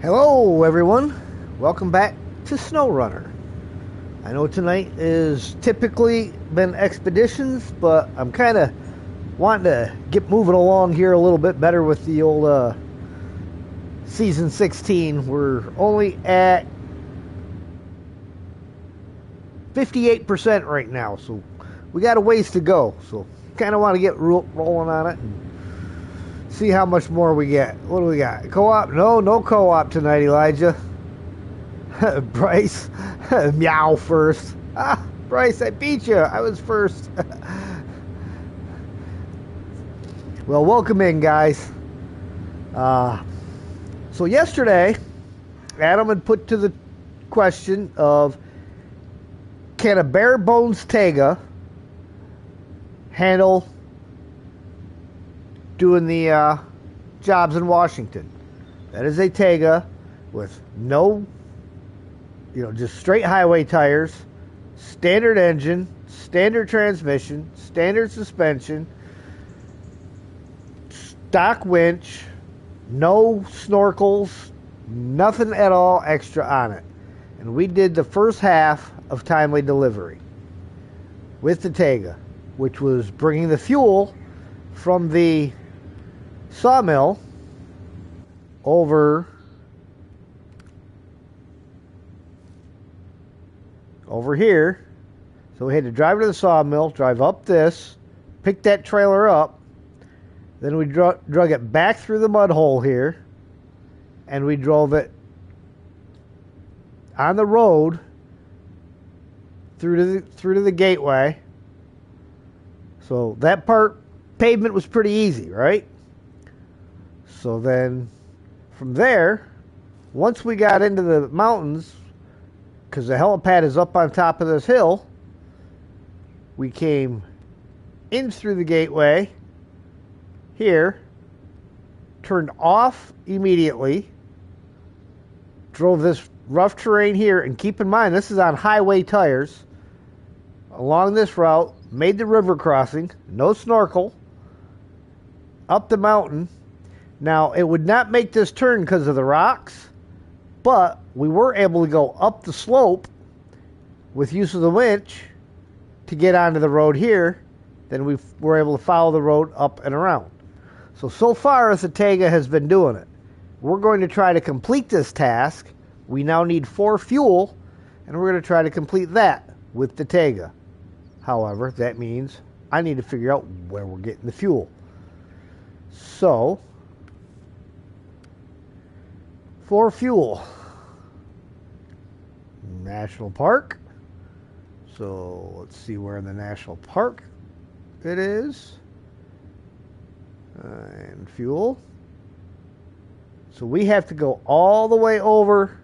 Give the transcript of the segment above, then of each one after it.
Hello everyone, welcome back to Snowrunner. I know tonight is typically been expeditions, but I'm kind of wanting to get moving along here a little bit better with the old season 16. We're only at 58% right now, so we got a ways to go. So kind of want to get rolling on it and see how much more we get. What do we got? Co-op? No co-op tonight, Elijah. Bryce, meow first. Bryce, I beat you. I was first. Well, welcome in, guys. So yesterday, Adam had put to the question of, can a bare bones Tega handle doing the jobs in Washington? That is a Tega with no, just straight highway tires, standard engine, standard transmission, standard suspension, stock winch, no snorkels, nothing at all extra on it. And we did the first half of timely delivery with the Tega, which was bringing the fuel from the sawmill over here. So we had to drive to the sawmill, drive up this, pick that trailer up, then we drug it back through the mud hole here, and we drove it on the road through to the gateway. So that part, pavement was pretty easy, right? So then from there, once we got into the mountains, because the helipad is up on top of this hill, we came in through the gateway here, turned off immediately, drove this rough terrain here, and keep in mind this is on highway tires along this route, made the river crossing, no snorkel, up the mountain. Now it would not make this turn because of the rocks, but we were able to go up the slope with use of the winch to get onto the road here. Then we were able to follow the road up and around. So far the Tega has been doing it. We're going to try to complete this task. We now need 4 fuel, and we're going to try to complete that with the Tega. However, that means I need to figure out where we're getting the fuel. So, for fuel, National Park. So let's see where in the National Park it is. And fuel. So we have to go all the way over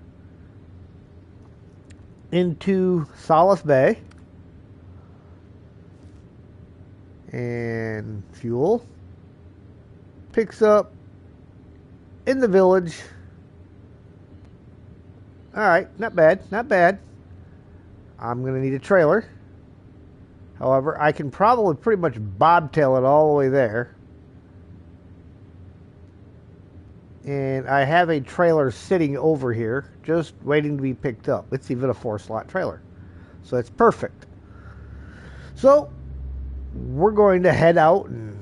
into Solace Bay. And fuel picks up in the village. Alright, not bad, not bad. I'm going to need a trailer. However, I can probably pretty much bobtail it all the way there. And I have a trailer sitting over here, just waiting to be picked up. It's even a 4-slot trailer. So it's perfect. So, we're going to head out and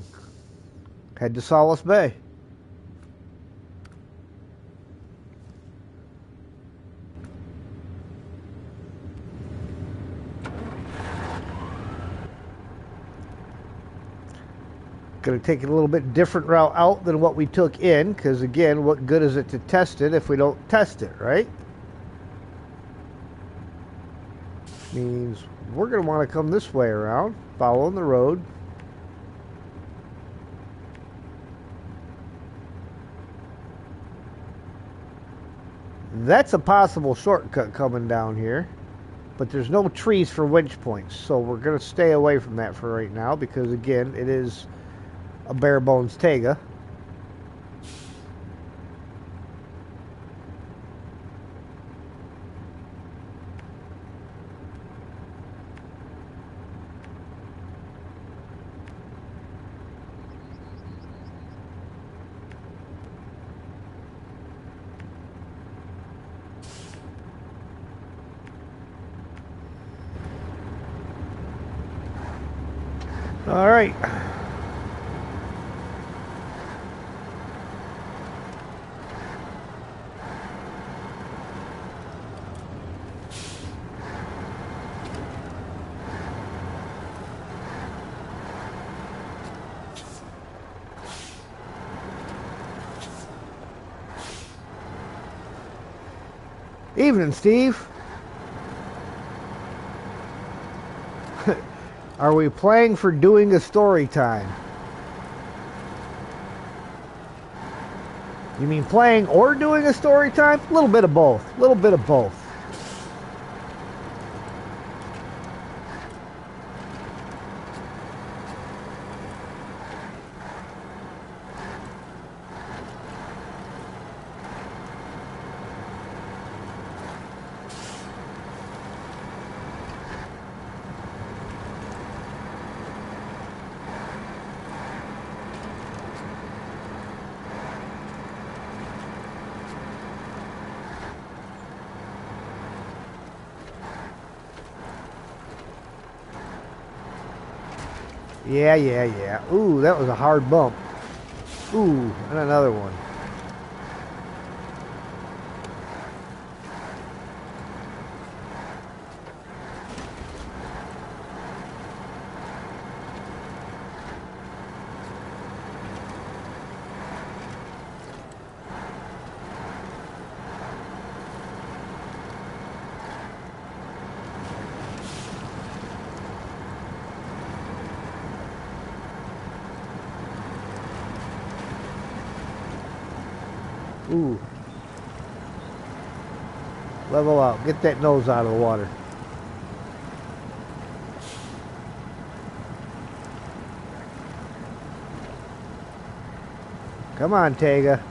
head to Solace Bay. Going to take a little bit different route out than what we took in, because again, what good is it to test it if we don't test it, right? Means we're going to want to come this way around, following the road. That's a possible shortcut coming down here, but there's no trees for winch points, so we're going to stay away from that for right now, because again, it is a bare bones Tega. All right. Evening, Steve. Are we playing for doing a story time? You mean playing or doing a story time? A little bit of both. A little bit of both. Yeah. Ooh, that was a hard bump. Ooh, and another one. Ooh. Level out. Get that nose out of the water. Come on, Tega.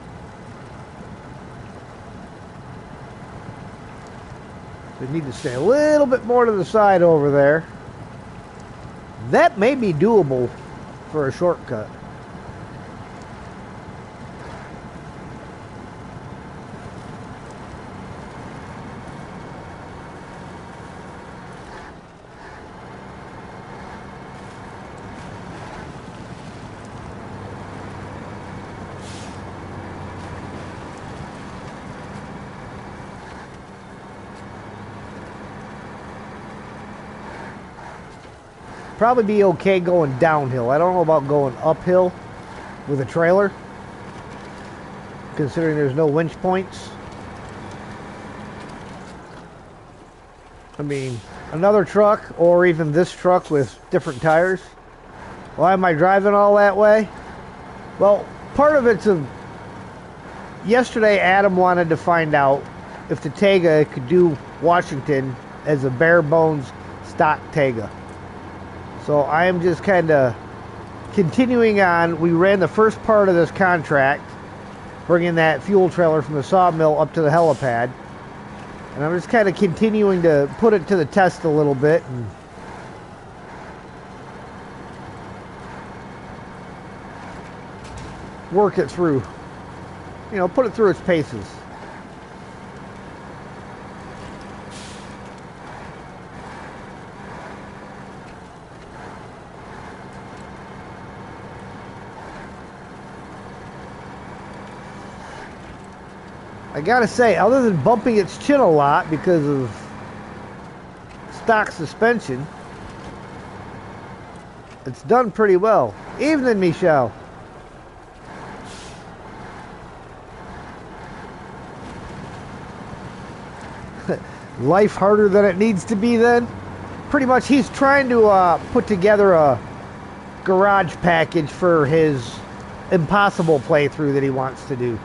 We need to stay a little bit more to the side over there. That may be doable for a shortcut. Probably be okay going downhill. I don't know about going uphill with a trailer, considering there's no winch points. I mean, another truck or even this truck with different tires. Why am I driving all that way? Well, part of it's yesterday Adam wanted to find out if the Tega could do Washington as a bare bones stock Tega. So I am just kind of continuing on. We ran the first part of this contract, bringing that fuel trailer from the sawmill up to the helipad. And I'm just kind of continuing to put it to the test a little bit and work it through. You know, put it through its paces. I gotta say, other than bumping its chin a lot because of stock suspension, it's done pretty well. Evening, Michelle. Life harder than it needs to be then? Pretty much, he's trying to put together a garage package for his impossible playthrough that he wants to do.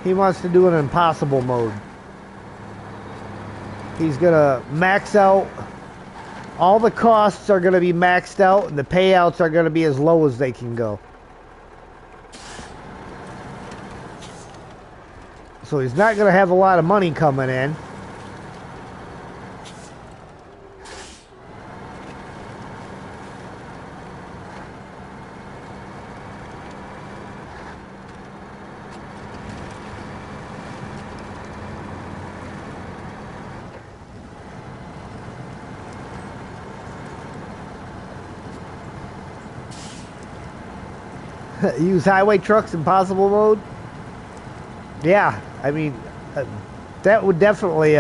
He wants to do an impossible mode. He's gonna max out. All the costs are gonna be maxed out, and the payouts are gonna be as low as they can go. So he's not gonna have a lot of money coming in. Use highway trucks in possible mode? Yeah, I mean, that would definitely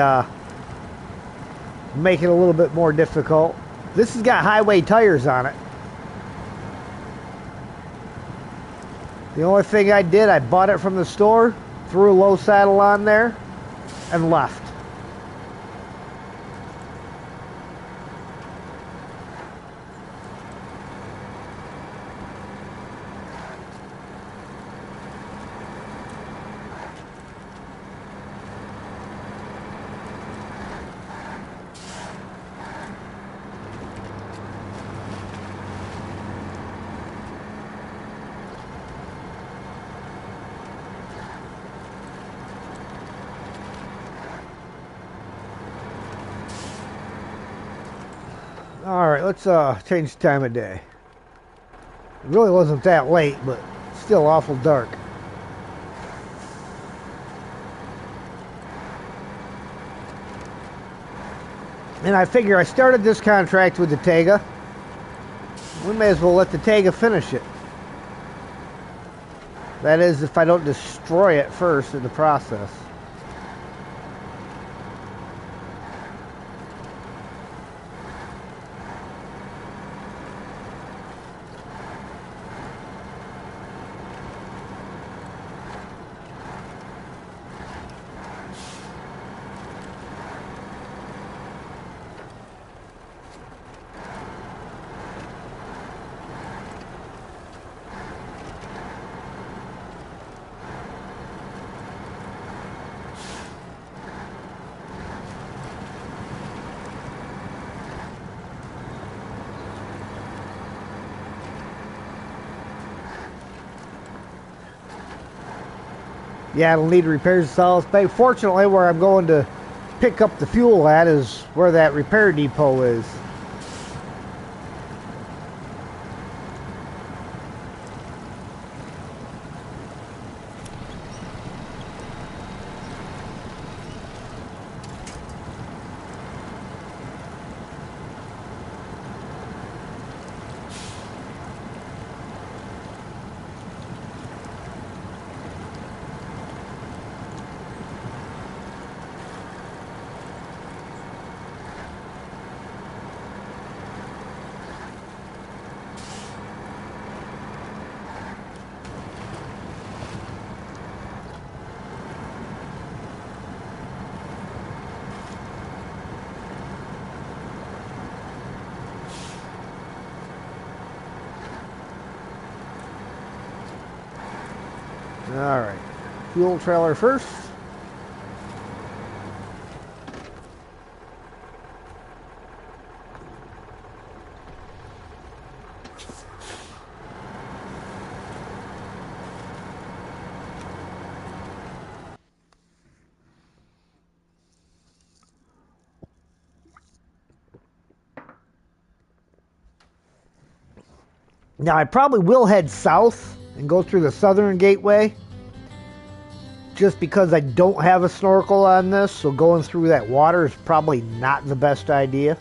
make it a little bit more difficult. This has got highway tires on it. The only thing I did, I bought it from the store, threw a low saddle on there, and left. Alright, let's change the time of day. It really wasn't that late, but still awful dark. And I figure I started this contract with the Tega. We may as well let the Tega finish it. That is, if I don't destroy it first in the process. Yeah, it'll need repairs to solid bay. Fortunately, where I'm going to pick up the fuel at is where that repair depot is. Alright, fuel trailer first. Now I probably will head south and go through the southern gateway, just because I don't have a snorkel on this, so going through that water is probably not the best idea.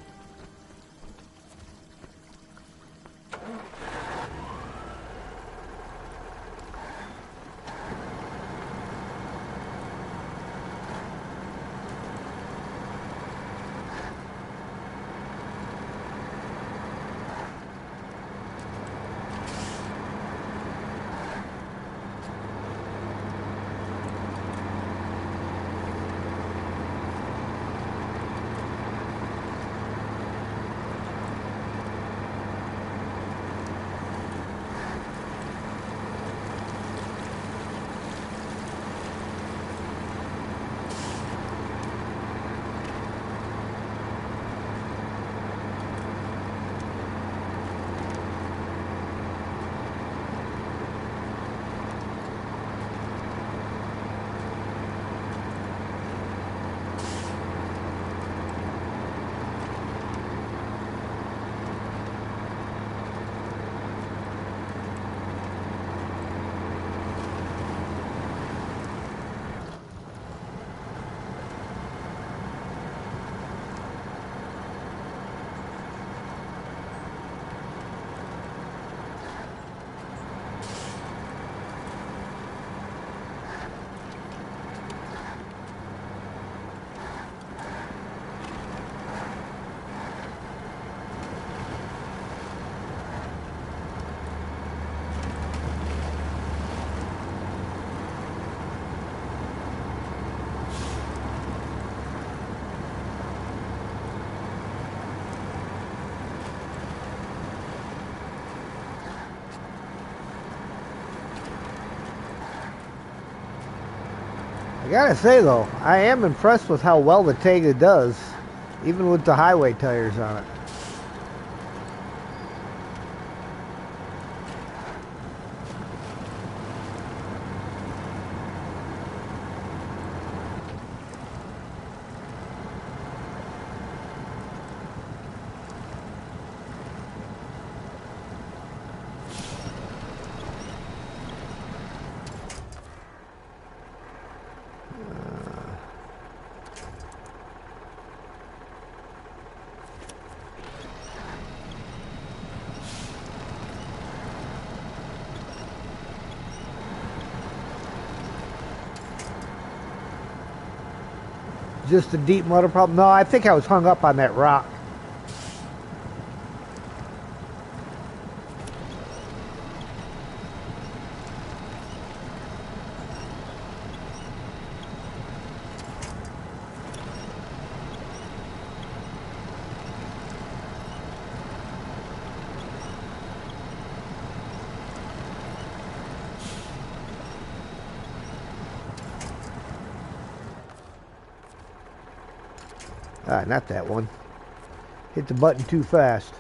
I gotta say though, I am impressed with how well the Tega does, even with the highway tires on it. Just a deep motor problem? No, I think I was hung up on that rock. Not that one. Hit the button too fast.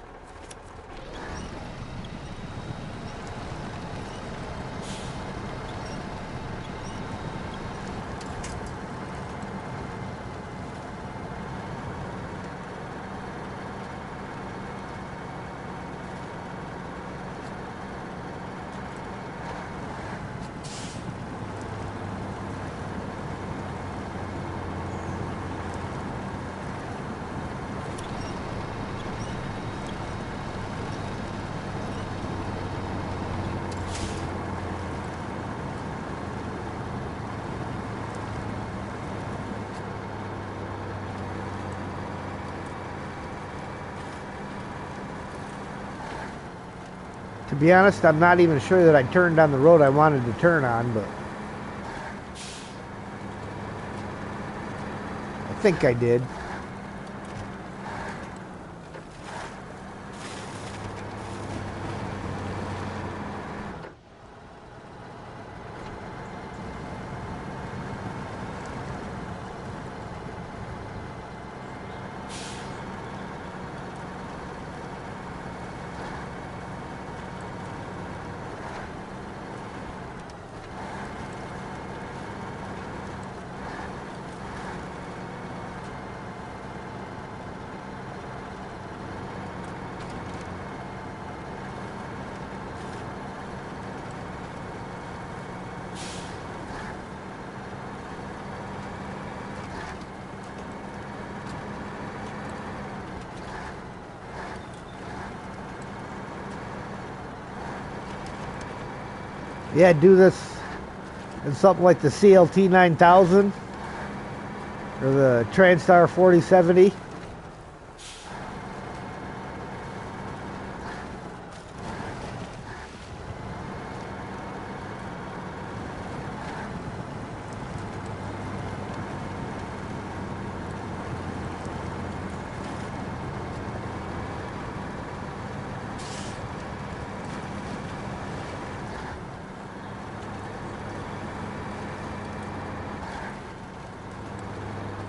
To be honest, I'm not even sure that I turned on the road I wanted to turn on, but I think I did. Yeah, do this in something like the CLT 9000 or the Transtar 4070.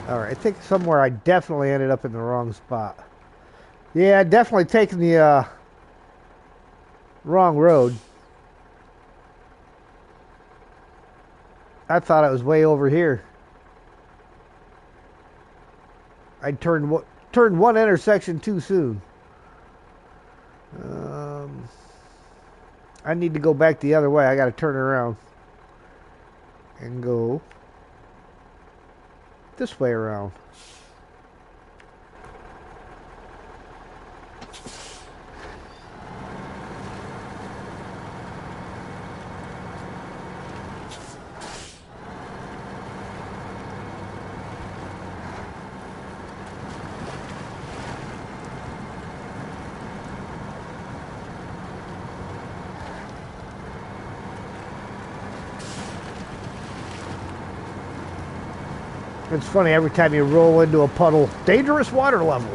Alright, I think somewhere I definitely ended up in the wrong spot. Yeah, definitely taking the wrong road. I thought it was way over here. I turned one intersection too soon. I need to go back the other way. I got to turn around and go this way around. It's funny, every time you roll into a puddle, dangerous water level.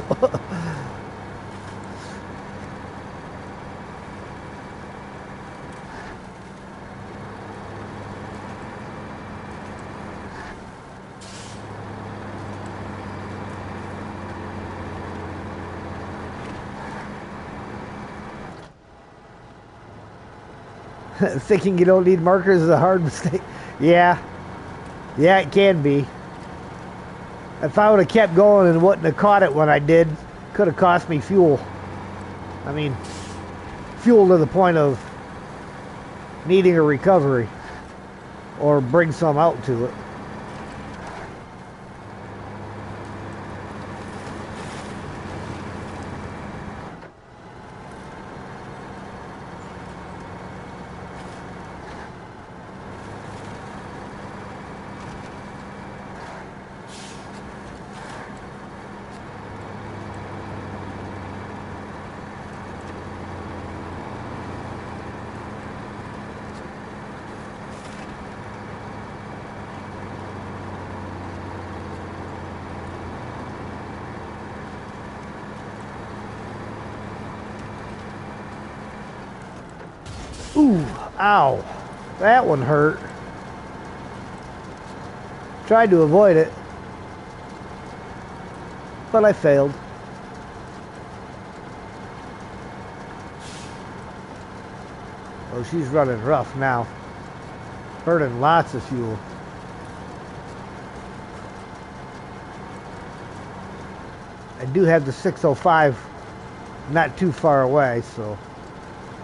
Thinking you don't need markers is a hard mistake. Yeah. Yeah, it can be. If I would have kept going and wouldn't have caught it when I did, could have cost me fuel. I mean, fuel to the point of needing a recovery or bring some out to it. Ooh, ow. That one hurt. Tried to avoid it, but I failed. Oh, she's running rough now. Burning lots of fuel. I do have the 605 not too far away, so...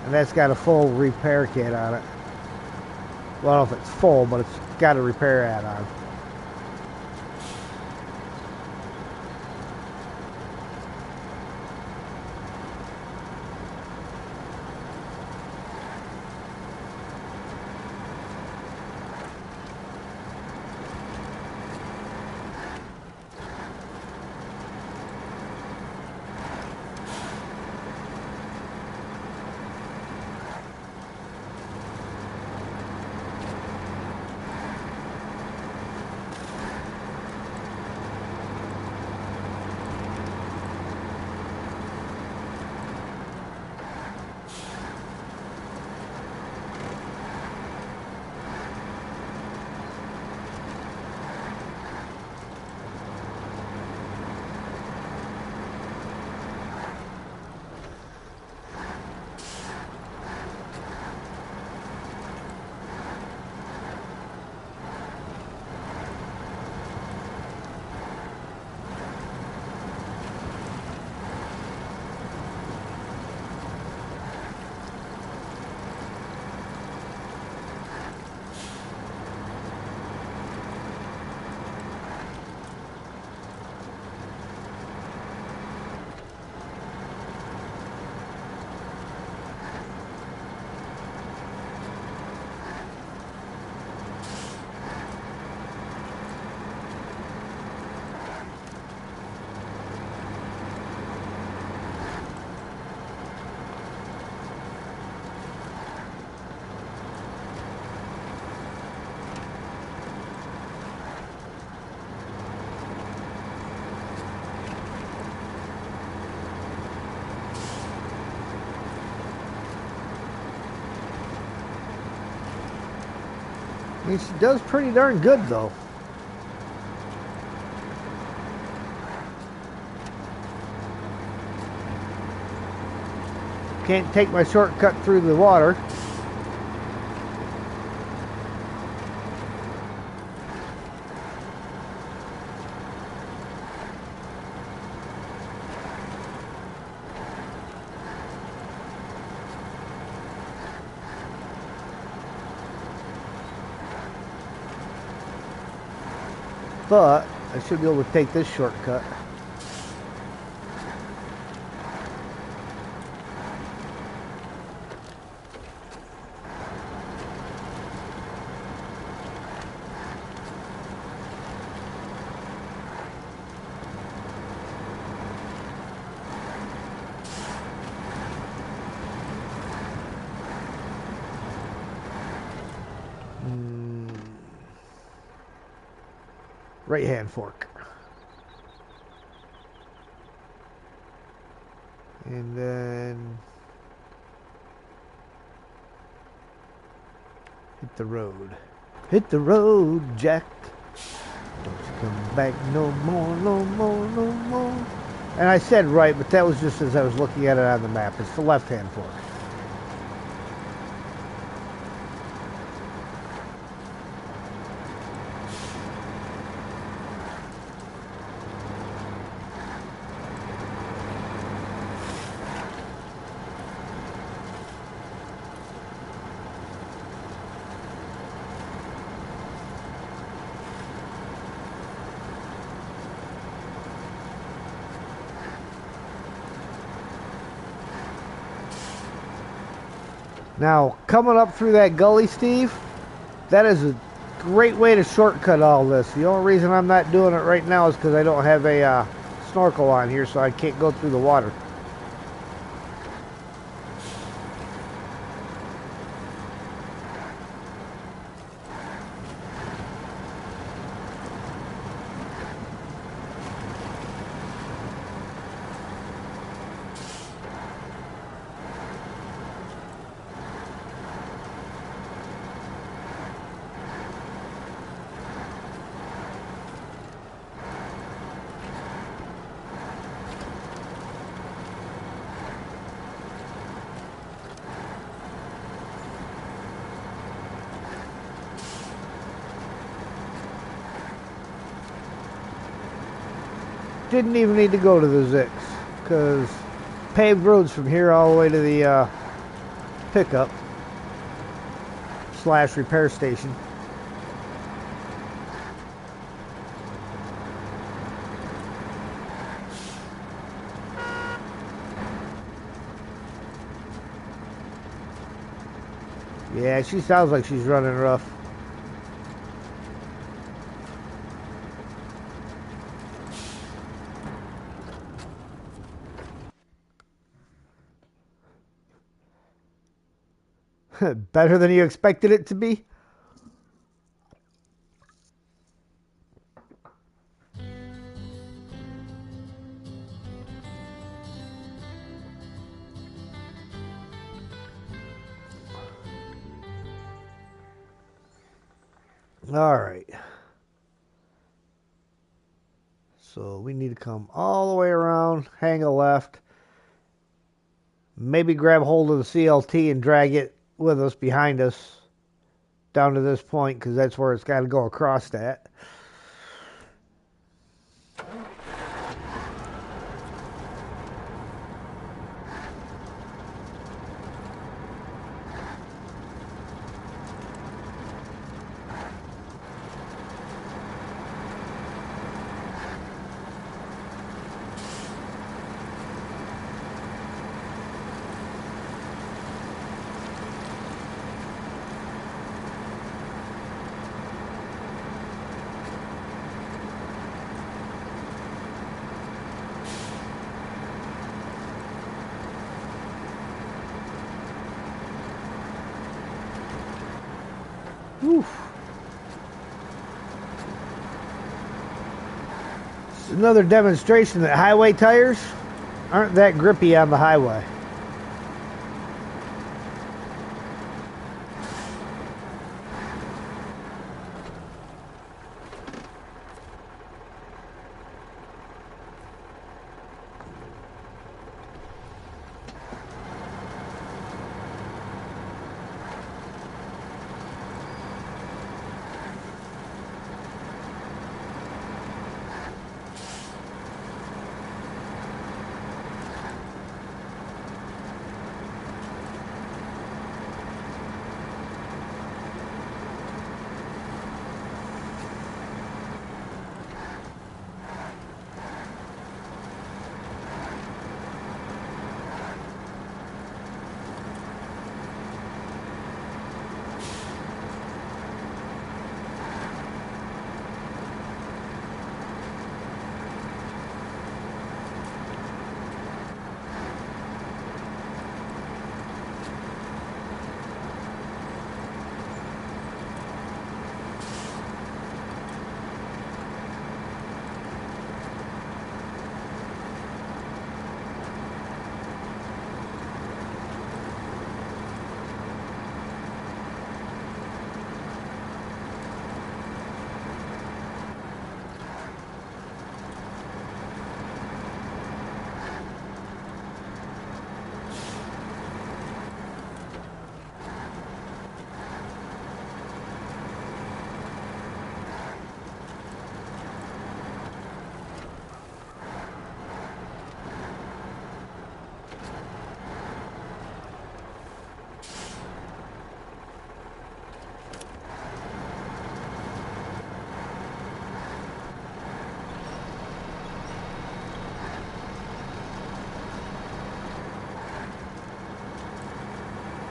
And that's got a full repair kit on it. Well, I don't know if it's full, but it's got a repair add-on. I mean, she does pretty darn good, though. Can't take my shortcut through the water. But I should be able to take this shortcut. Right hand fork. And then hit the road. Hit the road, Jack. Don't you come back no more, no more, no more. And I said right, but that was just as I was looking at it on the map. It's the left hand fork. Now, coming up through that gully, Steve, that is a great way to shortcut all this. The only reason I'm not doing it right now is because I don't have a snorkel on here, so I can't go through the water. Didn't even need to go to the Zix, because paved roads from here all the way to the pickup / repair station. Yeah, she sounds like she's running rough. Better than you expected it to be? All right. So we need to come all the way around, hang a left, maybe grab hold of the CLT and drag it with us behind us down to this point, because that's where it's got to go across that. Oof. It's another demonstration that highway tires aren't that grippy on the highway.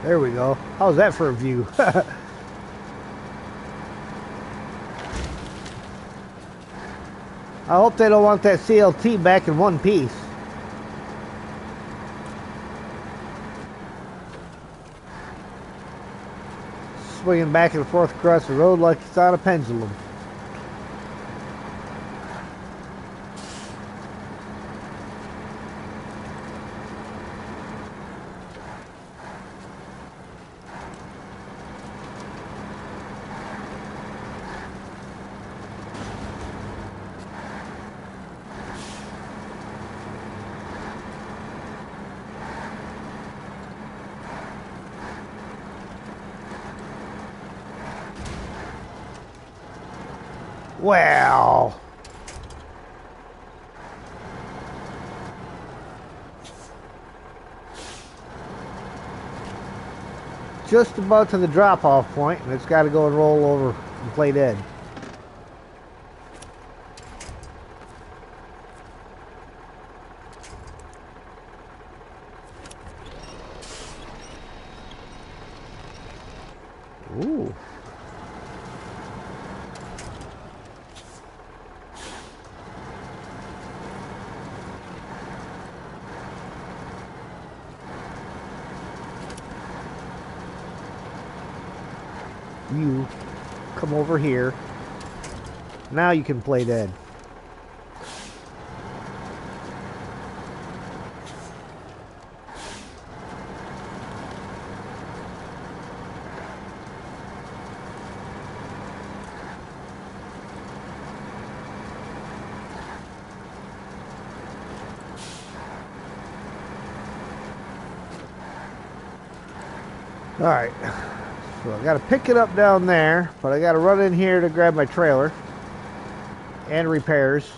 There we go. How's that for a view? I hope they don't want that CLT back in one piece. Swinging back and forth across the road like it's on a pendulum. Well, just about to the drop-off point, and it's got to go and roll over and play dead. Ooh. You come over here. Now you can play dead. All right. So I got to pick it up down there, but I got to run in here to grab my trailer and repairs.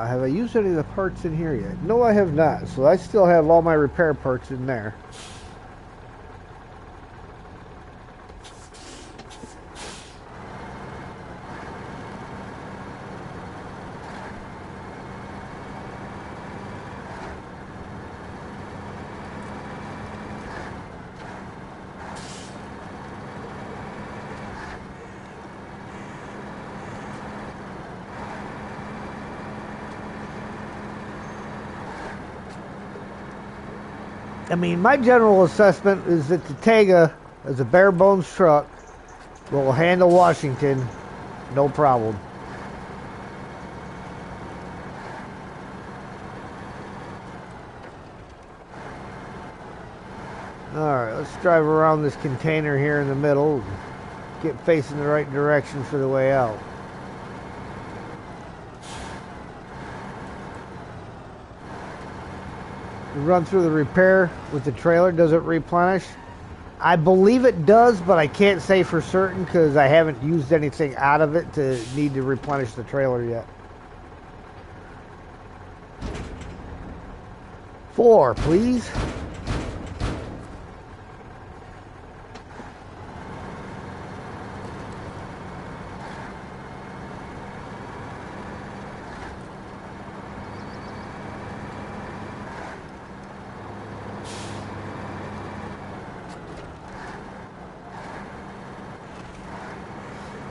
Have I used any of the parts in here yet? No, I have not. So I still have all my repair parts in there. I mean, my general assessment is that the Tega, as a bare bones truck, will handle Washington no problem. Alright, let's drive around this container here in the middle and get facing the right direction for the way out. Run through the repair with the trailer. Does it replenish? I believe it does, but I can't say for certain because I haven't used anything out of it to need to replenish the trailer yet. 4, please.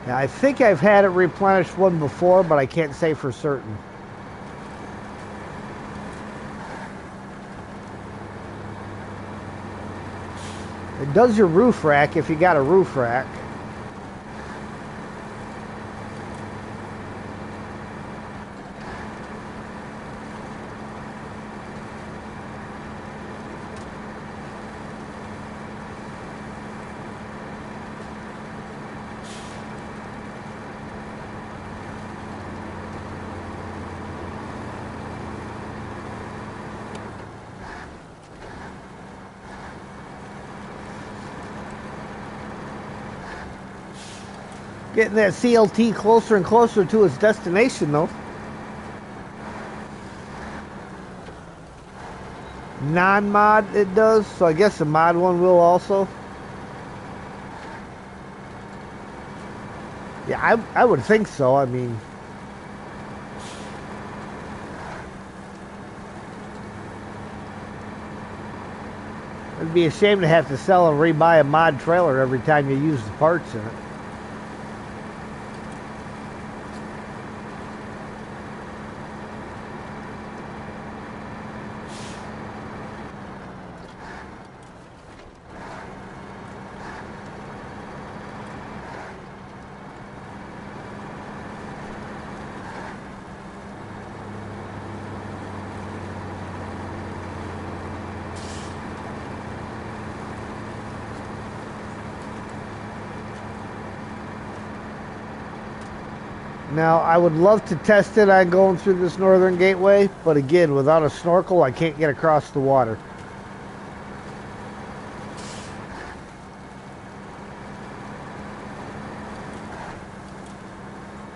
Now, I think I've had it replenished one before, but I can't say for certain. It does your roof rack if you got a roof rack. Getting that CLT closer and closer to its destination, though. Non-mod it does, so I guess the mod one will also. Yeah, I would think so. I mean, it'd be a shame to have to sell and rebuy a mod trailer every time you use the parts in it. Now, I would love to test it on going through this northern gateway, but again, without a snorkel, I can't get across the water.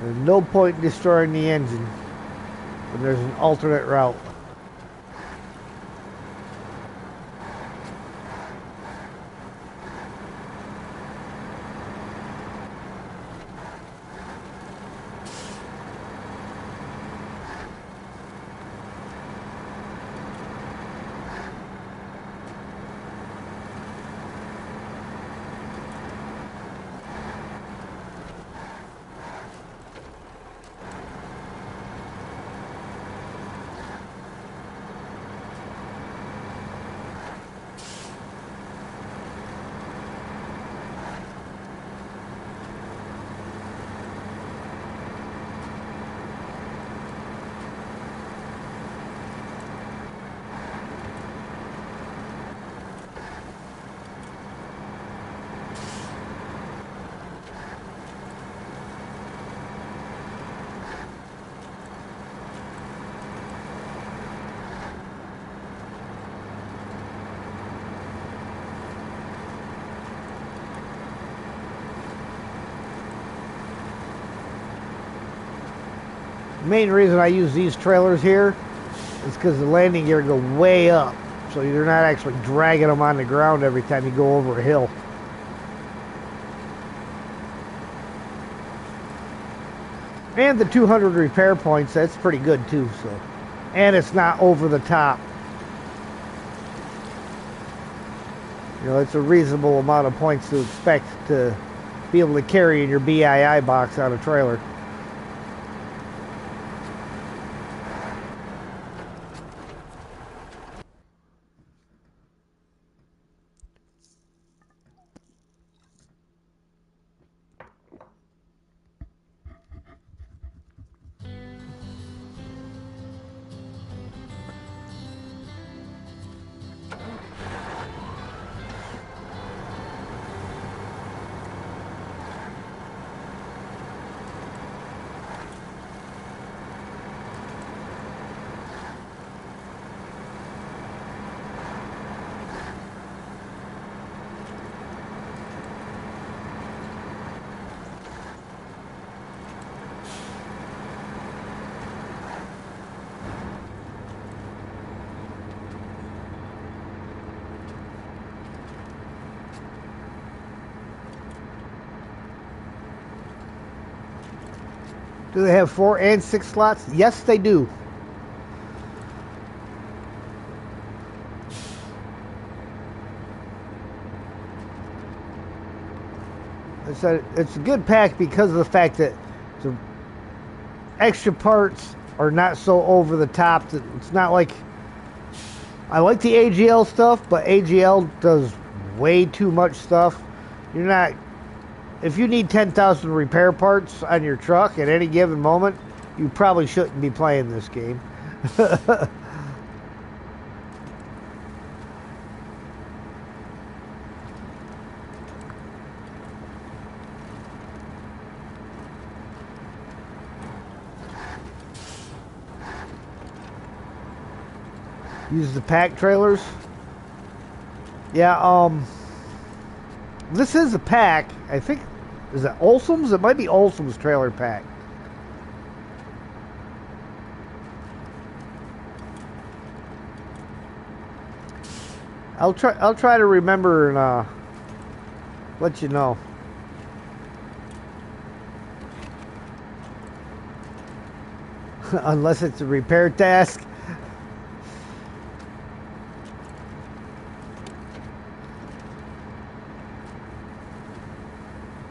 There's no point in destroying the engine when there's an alternate route. The main reason I use these trailers here is because the landing gear go way up, so you're not actually dragging them on the ground every time you go over a hill. And the 200 repair points, that's pretty good too, so. And it's not over the top. You know, it's a reasonable amount of points to expect to be able to carry in your BII box on a trailer. Do they have 4 and 6 slots? Yes, they do. It's a good pack because of the fact that the extra parts are not so over the top. It's not like, I like the AGL stuff, but AGL does way too much stuff. You're not, if you need 10,000 repair parts on your truck at any given moment, you probably shouldn't be playing this game. Use the pack trailers. Yeah, this is a pack. I think Is that Olsom's? It might be Olsom's trailer pack. I'll try to remember and let you know. Unless it's a repair task.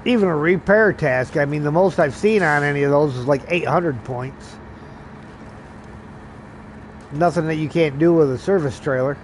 Even a repair task, I mean, the most I've seen on any of those is like 800 points. Nothing that you can't do with a service trailer.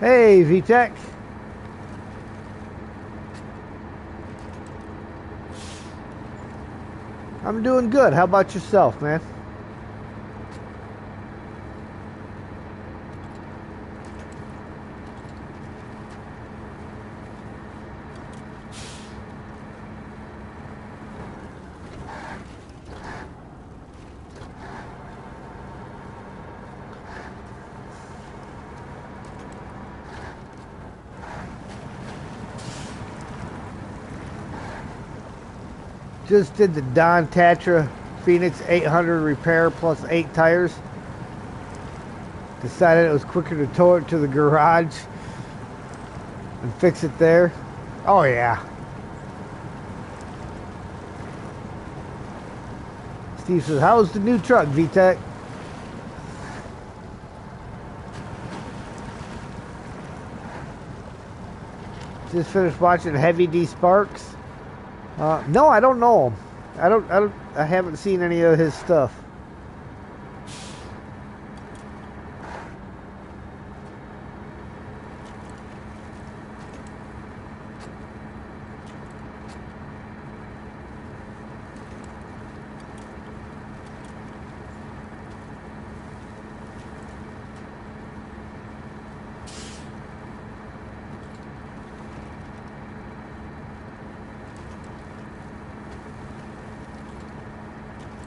Hey, VTech. I'm doing good. How about yourself, man? Just did the Don Tatra Phoenix 800 repair plus 8 tires. Decided it was quicker to tow it to the garage and fix it there. Oh yeah. Steve says, how's the new truck, VTech? Just finished watching Heavy D Sparks. No, I don't know him. I haven't seen any of his stuff.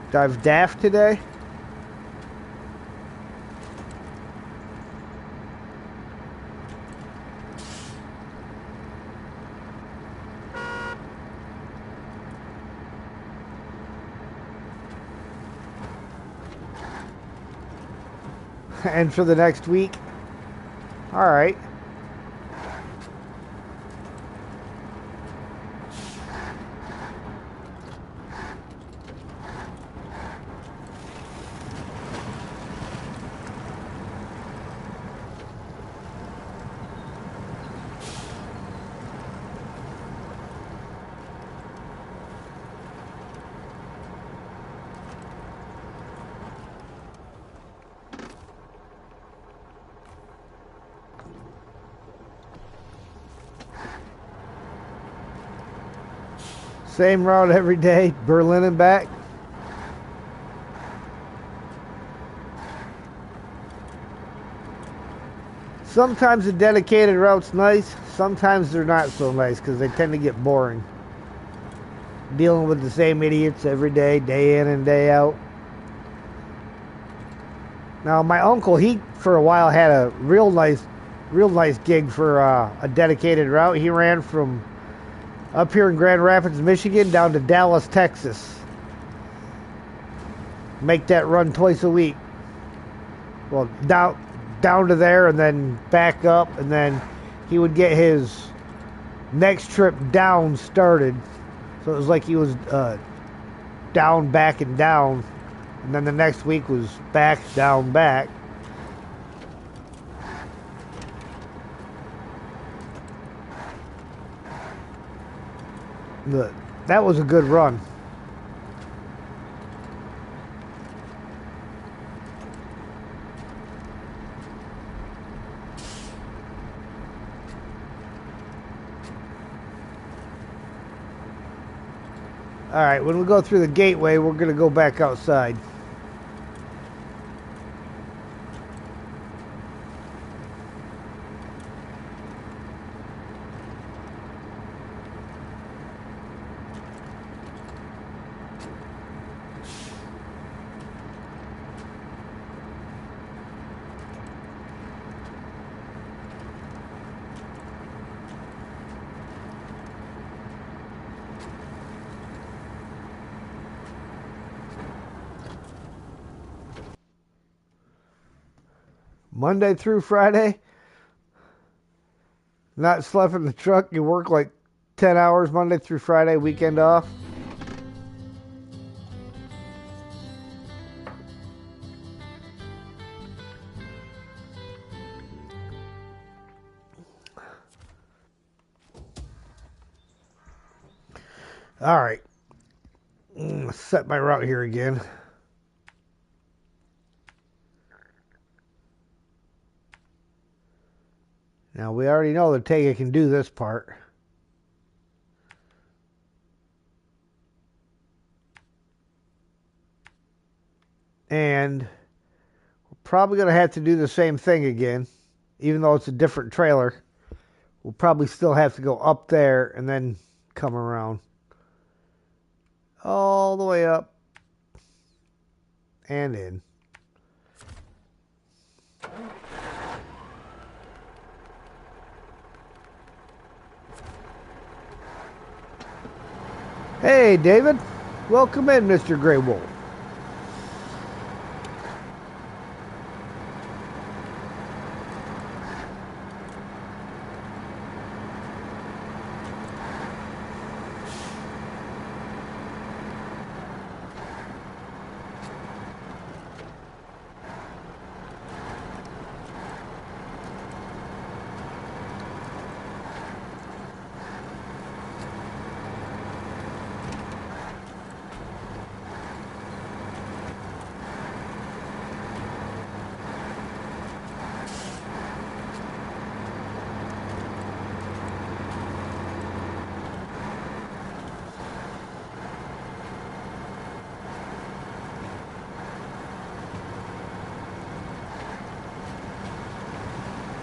Drive daft today. And for the next week. All right. Same route every day, Berlin and back. Sometimes a dedicated route's nice, sometimes they're not so nice because they tend to get boring. Dealing with the same idiots every day, day in and day out. Now my uncle, he for a while had a real nice gig for a dedicated route. He ran from up here in Grand Rapids, Michigan, down to Dallas, Texas. Make that run twice a week. Well, down to there and then back up, and then he would get his next trip down started. So it was like he was down, back, and down. And then the next week was back, down, back. That was a good run. Alright, when we go through the gateway, we're going to go back outside. Monday through Friday, not slept in the truck. You work like 10 hours Monday through Friday, weekend off. All right. Set my route here again. Now, we already know the Tega can do this part. And we're probably going to have to do the same thing again. Even though it's a different trailer. We'll probably still have to go up there and then come around. All the way up. And in. Hey, David. Welcome in, Mr. Grey Wolf.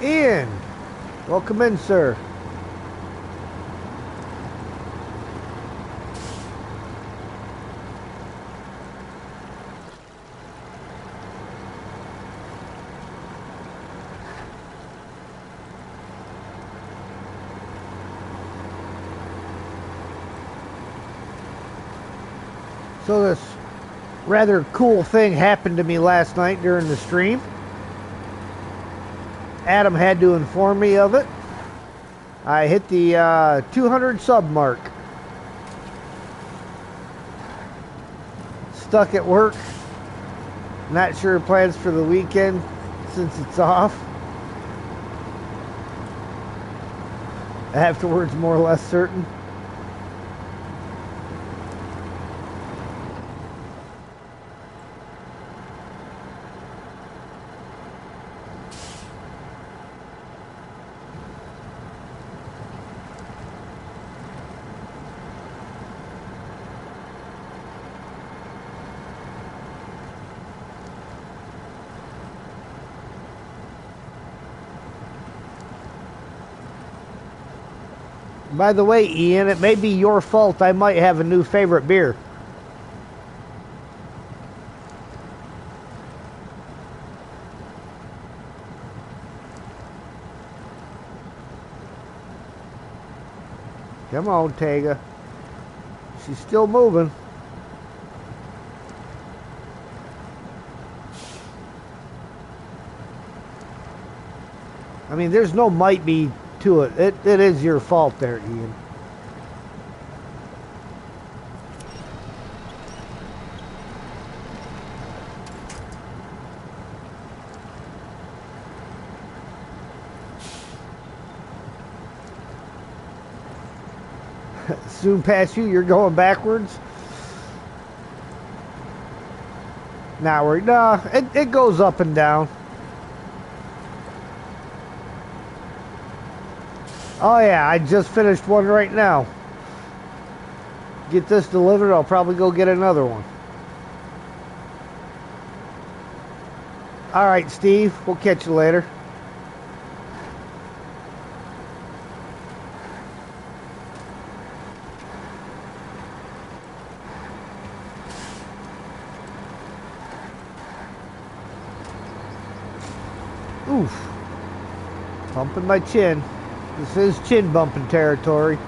Ian, welcome in, sir. So this rather cool thing happened to me last night during the stream. Adam had to inform me of it. I hit the 200 sub mark. Stuck at work. Not sure plans for the weekend since it's off. Afterwards, more or less certain. By the way, Ian, it may be your fault. I might have a new favorite beer. Come on, Tega. She's still moving. I mean, there's no might be to it. It is your fault there, Ian. Soon past you, you're going backwards. No, it goes up and down. Oh yeah, I just finished one right now. get this delivered, I'll probably go get another one. All right, Steve, we'll catch you later. Oof. Bumping my chin. This is chin bumping territory.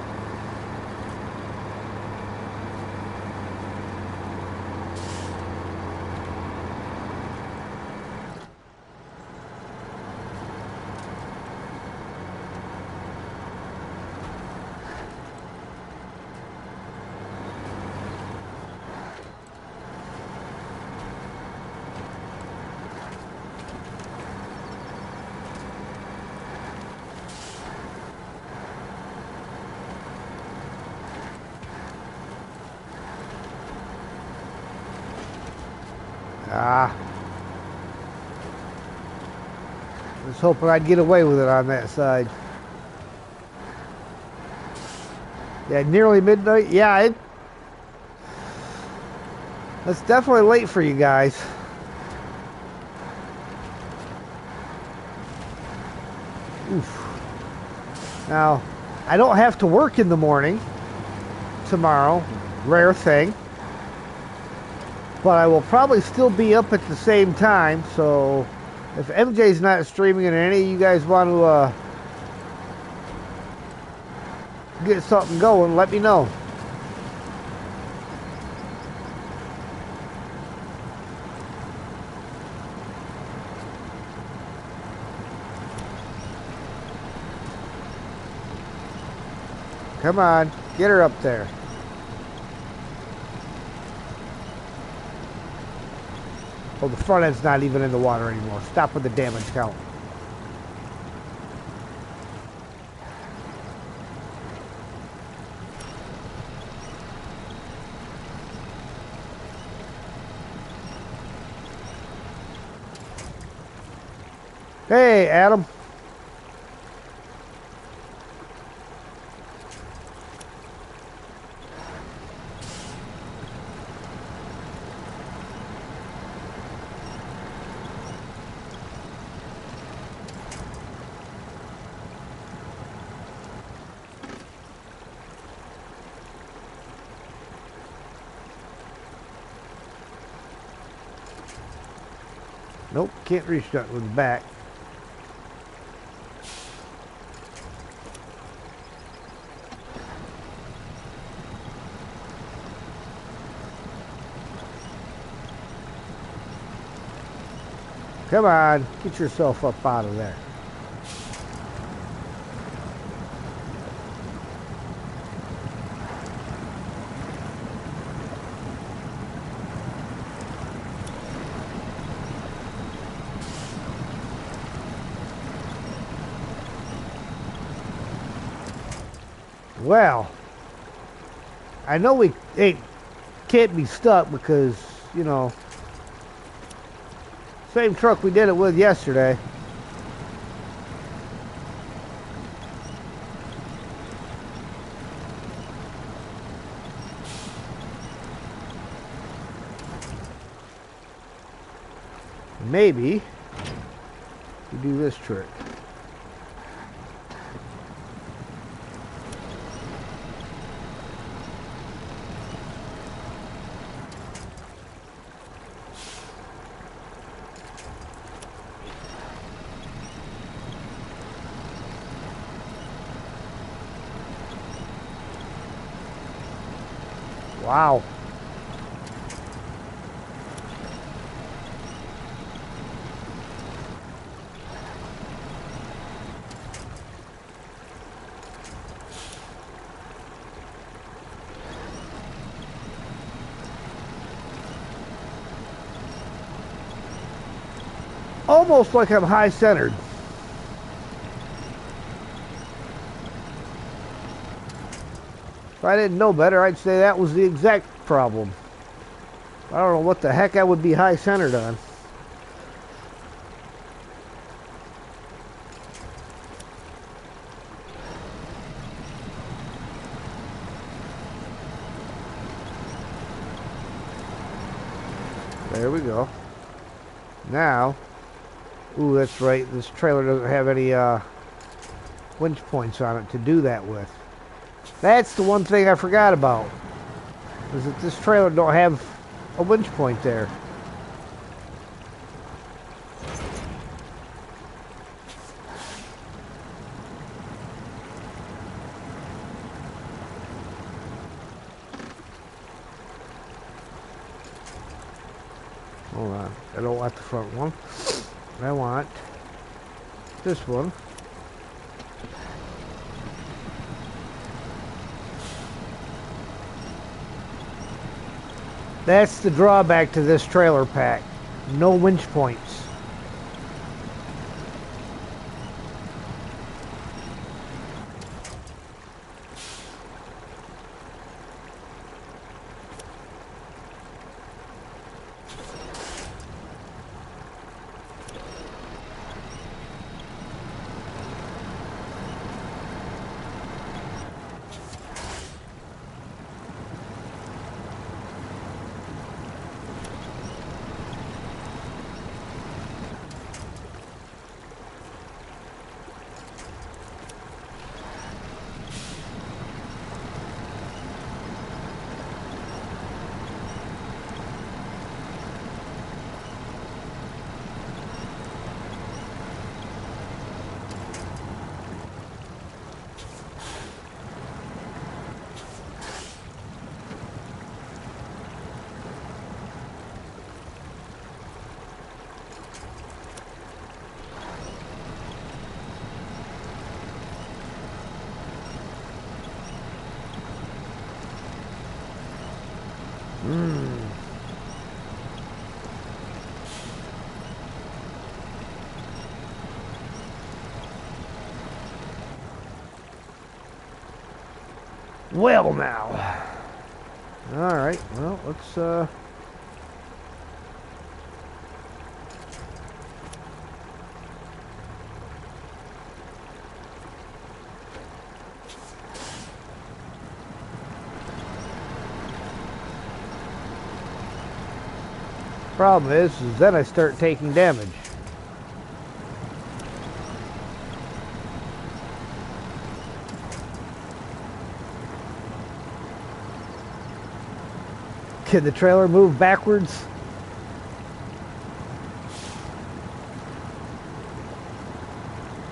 I was hoping I'd get away with it on that side. Yeah, nearly midnight. Yeah, that's definitely late for you guys. Oof. Now, I don't have to work in the morning tomorrow. Rare thing. But I will probably still be up at the same time, so if MJ's not streaming and any of you guys want to get something going, let me know. Come on, get her up there. Oh, the front end's not even in the water anymore. Stop with the damage count. Hey, Adam. Nope, can't reach that with the back. Come on, get yourself up out of there. Well, I know we can't be stuck because, you know, same truck we did it with yesterday. Maybe we do this trick. Wow. Almost like I'm high centered. If I didn't know better, I'd say that was the exact problem. I don't know what the heck I would be high centered on. There we go. Now, ooh, that's right. This trailer doesn't have any winch points on it to do that with. That's the one thing I forgot about. Is that this trailer don't have a winch point there. Hold on. I don't want the front one. I want this one. That's the drawback to this trailer pack. No winch points. Well now. Alright, well, let's problem is then I start taking damage. Can the trailer move backwards?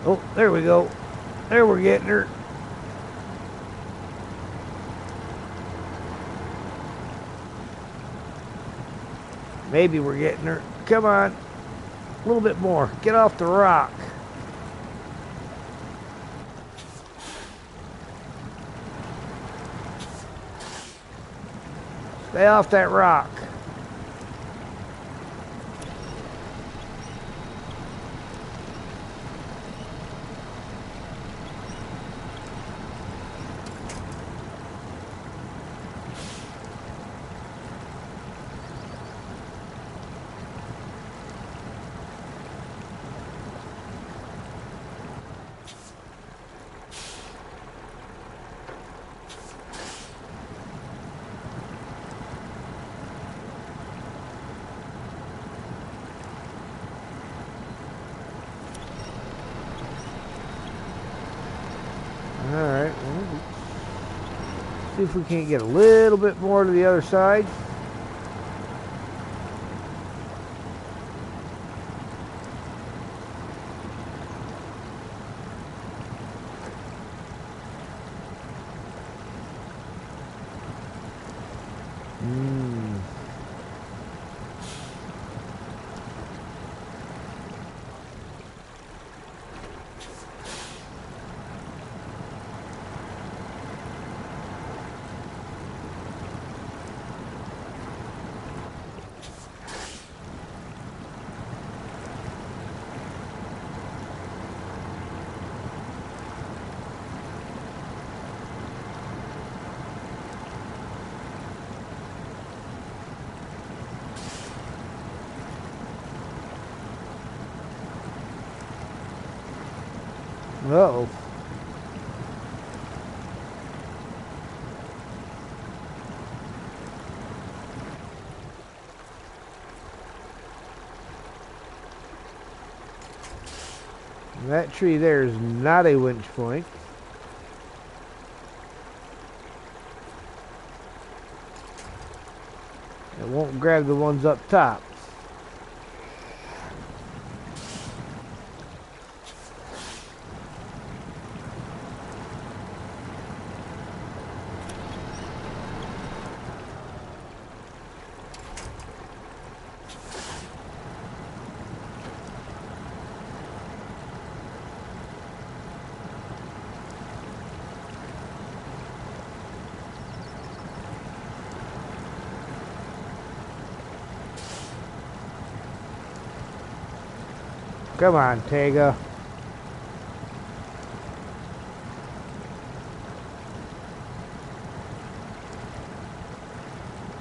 Oh, there we go. There we're getting her. Maybe we're getting her. Come on. A little bit more. Get off the rock. Stay off that rock. Alright, well, see if we can't get a little bit more to the other side. Uh-oh. That tree there is not a winch point. It won't grab the ones up top. Come on, Tega.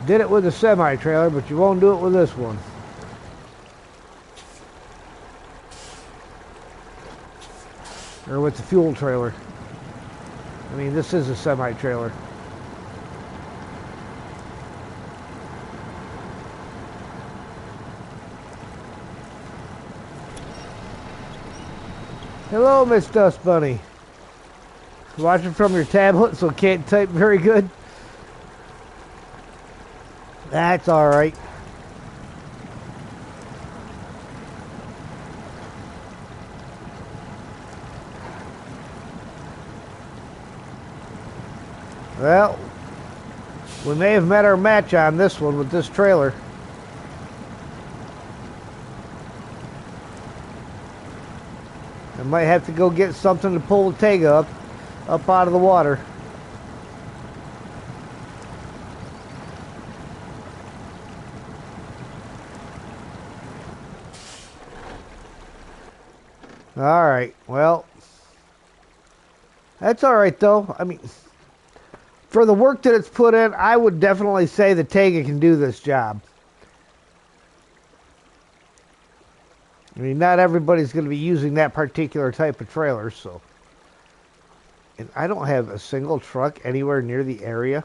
Did it with a semi-trailer, but you won't do it with this one. Or with the fuel trailer. I mean, this is a semi-trailer. Hello, Miss Dust Bunny. Watching from your tablet, so can't type very good. That's alright. Well, we may have met our match on this one with this trailer. I might have to go get something to pull the Tega up out of the water. Alright, well, that's alright though. I mean, for the work that it's put in, I would definitely say the Tega can do this job. I mean, not everybody's going to be using that particular type of trailer, so. And I don't have a single truck anywhere near the area.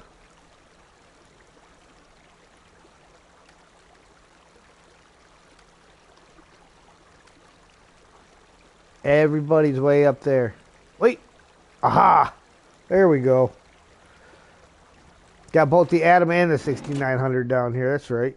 Everybody's way up there. Wait. Aha. There we go. Got both the Atom and the 6900 down here. That's right.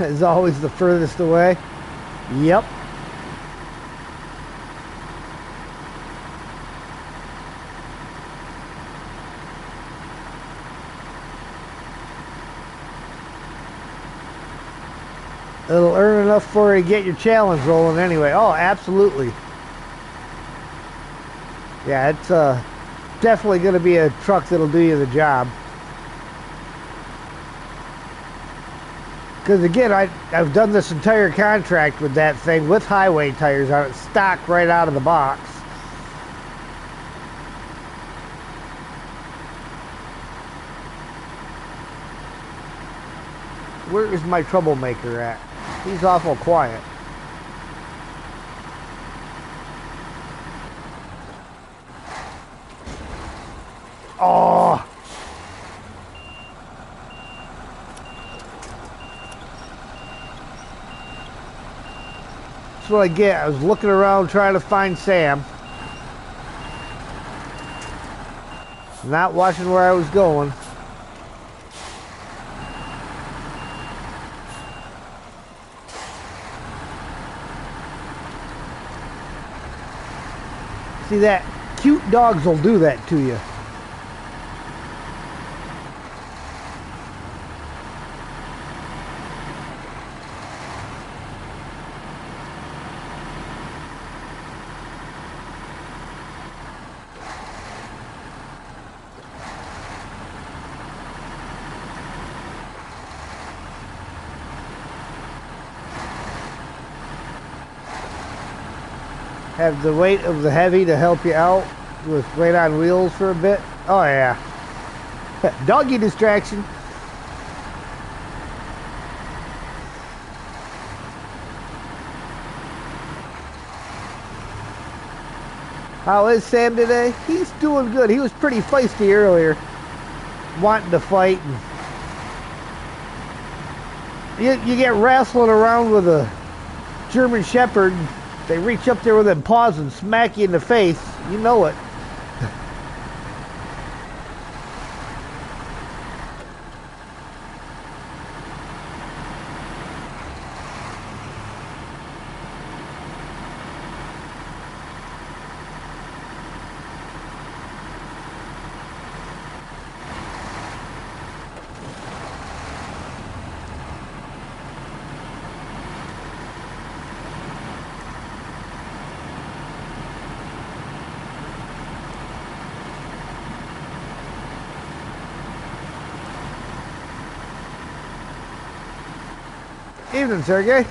Is always the furthest away. Yep. It'll earn enough for you to get your challenge rolling anyway. Oh, absolutely. Yeah, it's definitely going to be a truck that'll do you the job. Because again, I've done this entire contract with that thing with highway tires on it, stock right out of the box. Where is my troublemaker at? He's awful quiet. Oh! That's what I get. I was looking around trying to find Sam. Not watching where I was going. See that? Cute dogs will do that to you. Have the weight of the heavy to help you out with weight on wheels for a bit. Oh yeah. Doggy distraction. How is Sam today? He's doing good. He was pretty feisty earlier, wanting to fight. And you get wrestling around with a German Shepherd. They reach up there with them paws and smack you in the face. You know it. Evening, Sergey.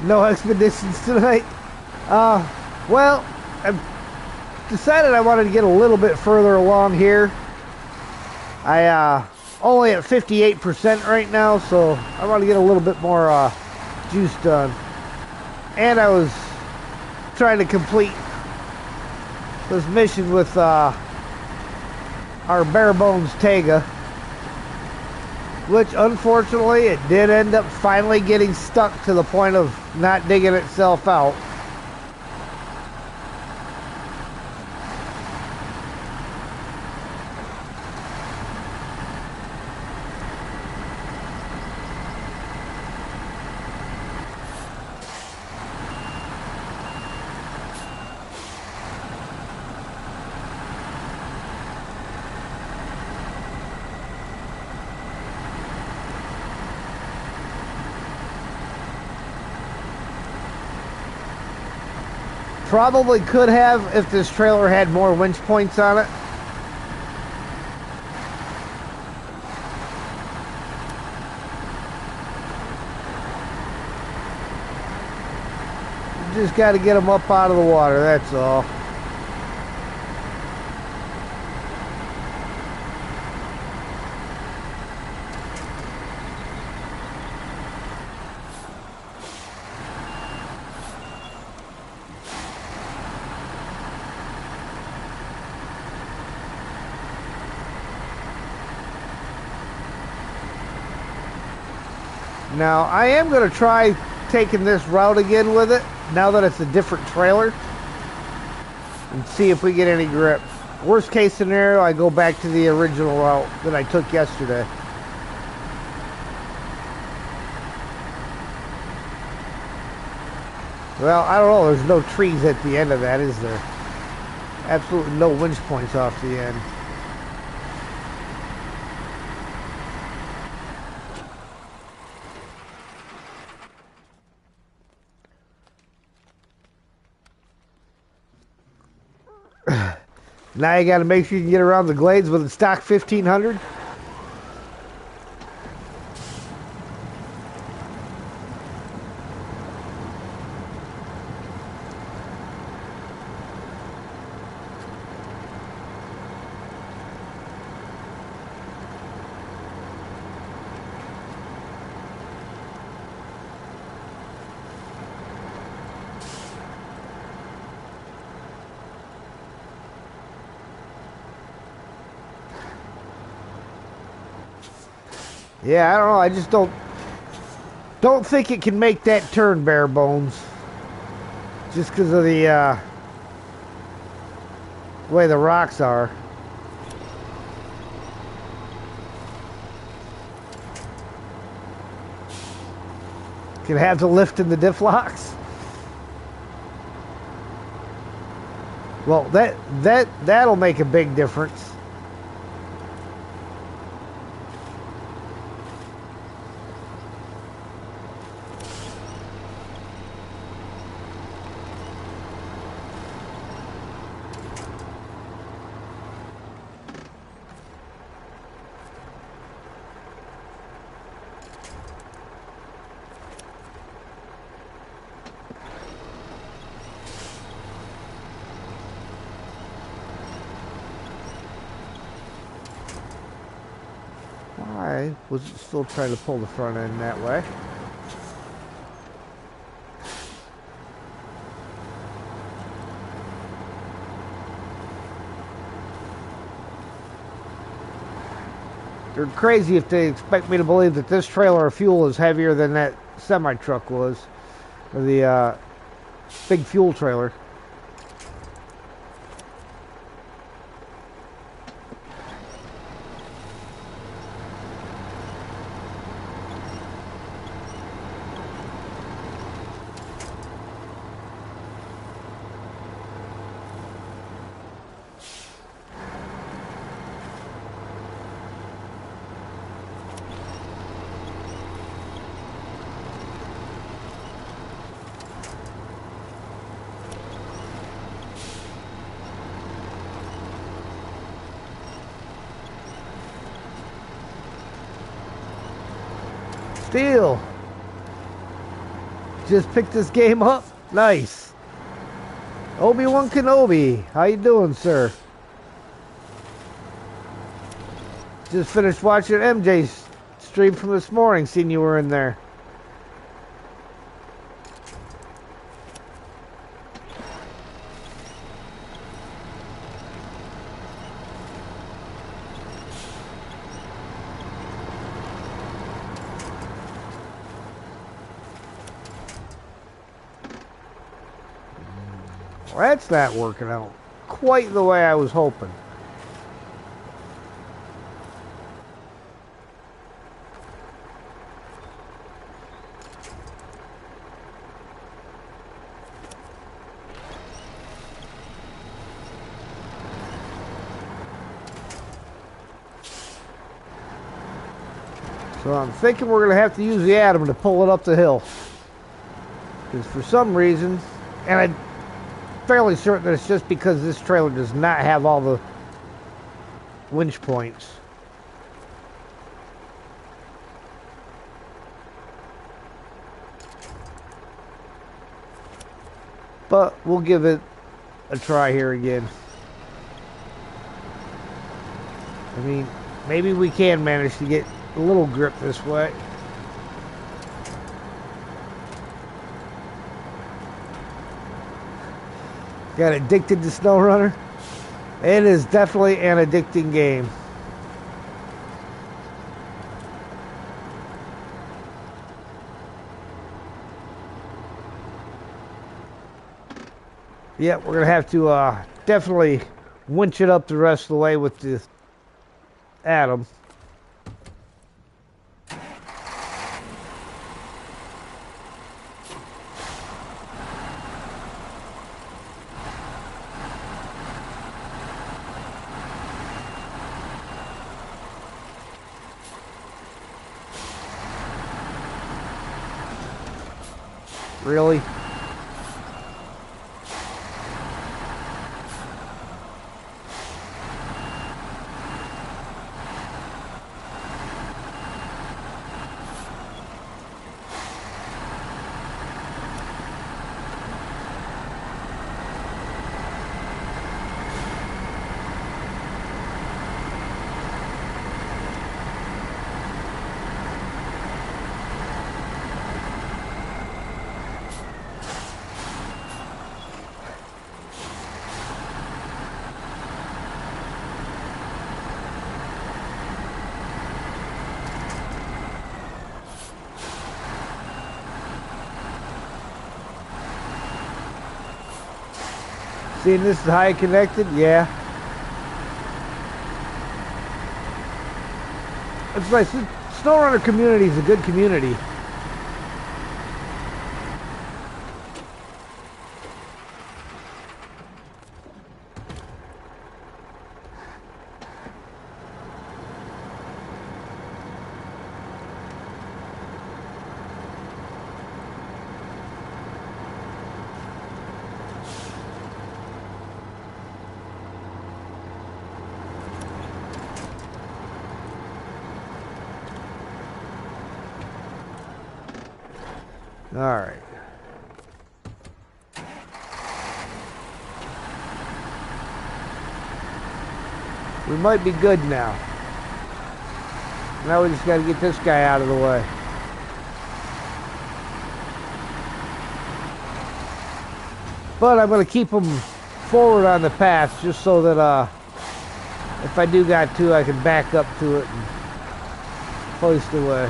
No expeditions tonight. Well, I've decided I wanted to get a little bit further along here. I only at 58% right now, so I want to get a little bit more juice done. And I was trying to complete this mission with our bare bones Tega, which unfortunately it did end up finally getting stuck to the point of not digging itself out. Probably could have if this trailer had more winch points on it. You just got to get them up out of the water, that's all. Now, I am going to try taking this route again with it, now that it's a different trailer, and see if we get any grip. Worst case scenario, I go back to the original route that I took yesterday. Well, I don't know, there's no trees at the end of that, is there? Absolutely no winch points off the end. Now you got to make sure you can get around the glades with a stock 1500. Yeah, I don't know. I just don't think it can make that turn, bare bones. Just because of the way the rocks are. Can have the lift in the diff locks. Well, that'll make a big difference. I was still trying to pull the front end that way. They're crazy if they expect me to believe that this trailer of fuel is heavier than that semi-truck was. Or the big fuel trailer. Steel. Just picked this game up. Nice. Obi-Wan Kenobi. How you doing, sir? Just finished watching MJ's stream from this morning. Seen you were in there. Well, that's not working out quite the way I was hoping. So I'm thinking we're going to have to use the Atom to pull it up the hill. Because for some reason, and I'm fairly certain that it's just because this trailer does not have all the winch points. But we'll give it a try here again. I mean, maybe we can manage to get a little grip this way. Got addicted to Snowrunner? It is definitely an addicting game. Yeah, we're going to have to definitely winch it up the rest of the way with the Atom. Really? Seeing this is high connected? Yeah. It's nice. The Snowrunner community is a good community. Alright. We might be good now. Now we just gotta get this guy out of the way. But I'm gonna keep him forward on the path just so that if I do got to, I can back up to it and hoist away.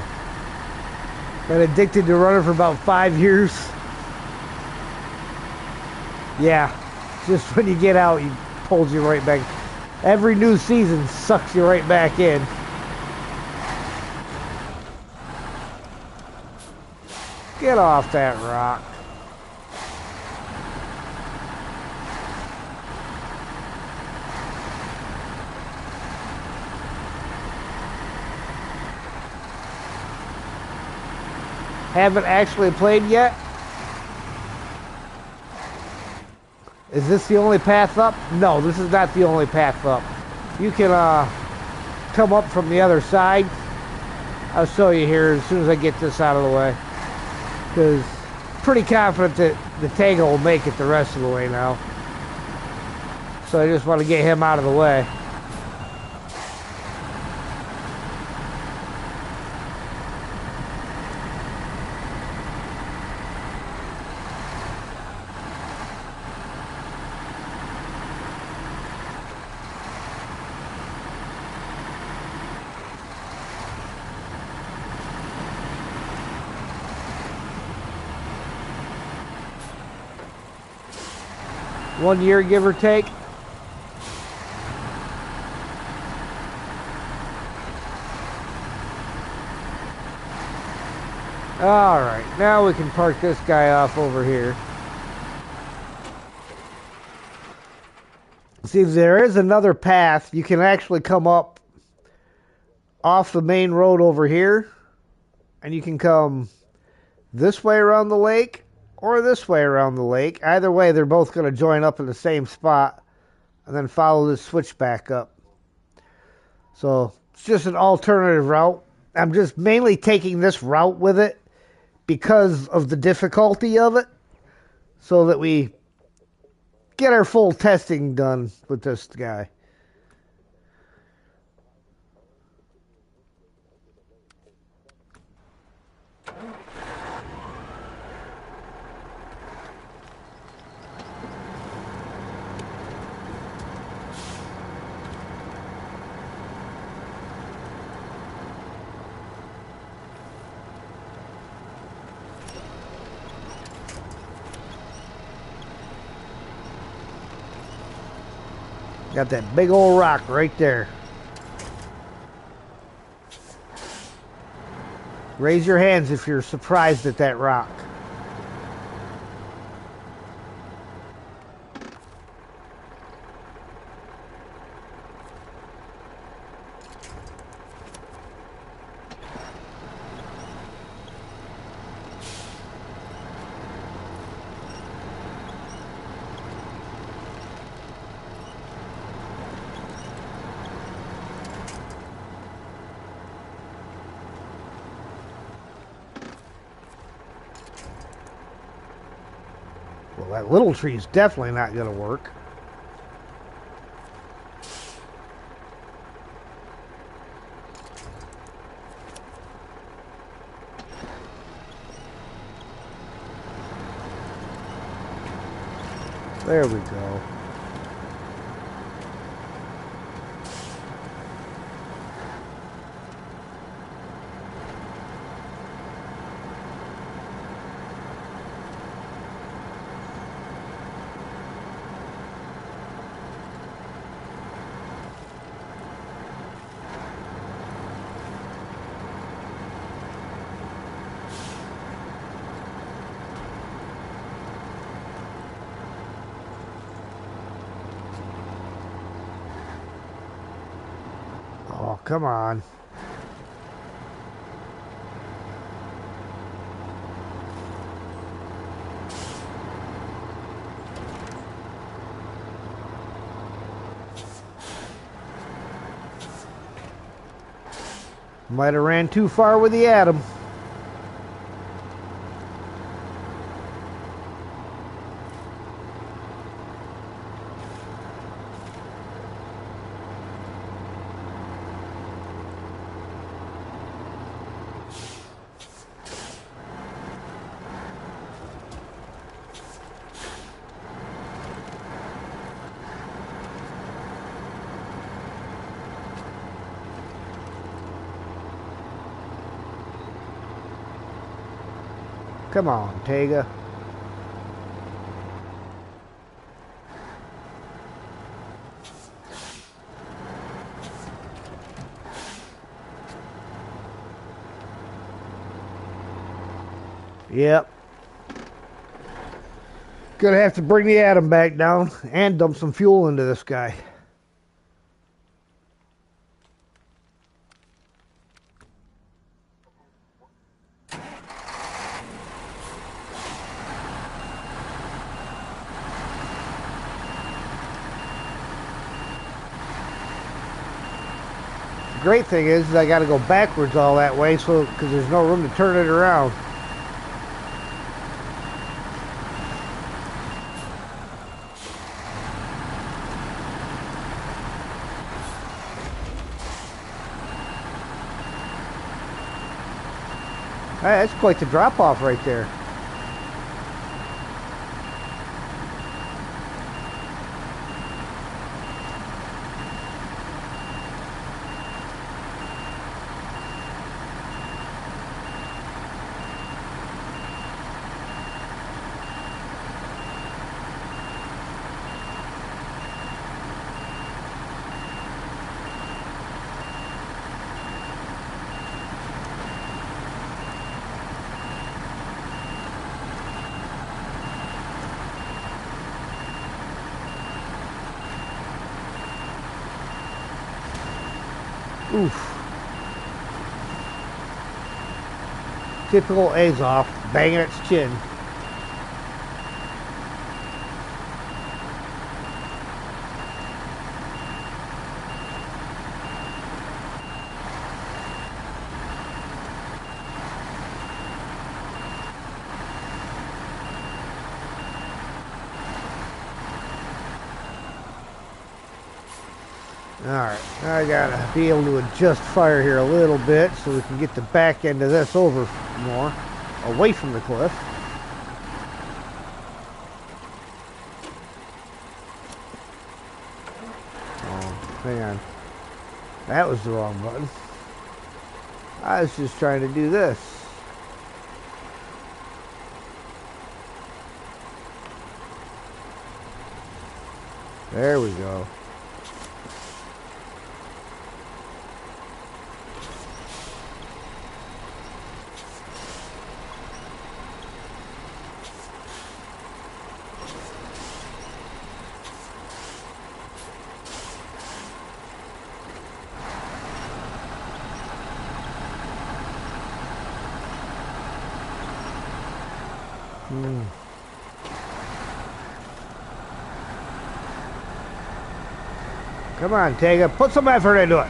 Been addicted to running for about 5 years. Yeah, just when you get out, he pulls you right back. Every new season sucks you right back in. Get off that rock. Haven't actually played yet? Is this the only path up? No, this is not the only path up. You can come up from the other side. I'll show you here as soon as I get this out of the way. Because pretty confident that the Tango will make it the rest of the way now. So I just want to get him out of the way. One year, give or take. Alright, now we can park this guy off over here. See, there is another path. You can actually come up off the main road over here, and you can come this way around the lake or this way around the lake. Either way, they're both going to join up in the same spot and then follow this switch back up. So it's just an alternative route. I'm just mainly taking this route with it because of the difficulty of it, so that we get our full testing done with this guy. Got that big old rock right there. Raise your hands if you're surprised at that rock. Well, that little tree is definitely not going to work. There we go. Oh, come on. Might have ran too far with the atom. Come on, Tega. Yep. Gonna have to bring the Atom back down and dump some fuel into this guy. The great thing is I got to go backwards all that way, so because there's no room to turn it around. Hey, that's quite the drop off right there. Oof. Typical Azov, banging its chin. Alright, I gotta be able to adjust fire here a little bit so we can get the back end of this over more, away from the cliff. Oh, hang on. That was the wrong button. I was just trying to do this. There we go. Come on, Tega, put some effort into it.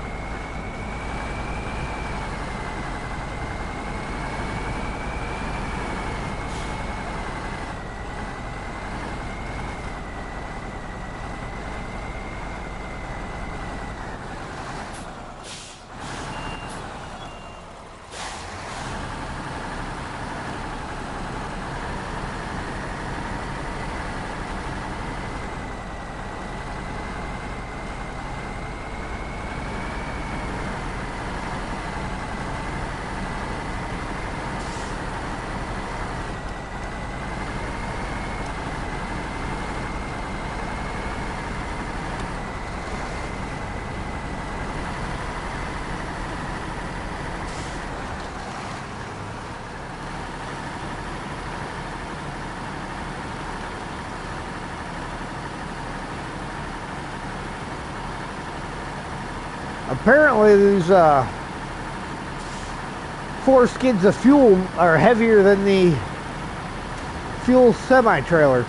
Apparently these 4 skids of fuel are heavier than the fuel semi-trailer.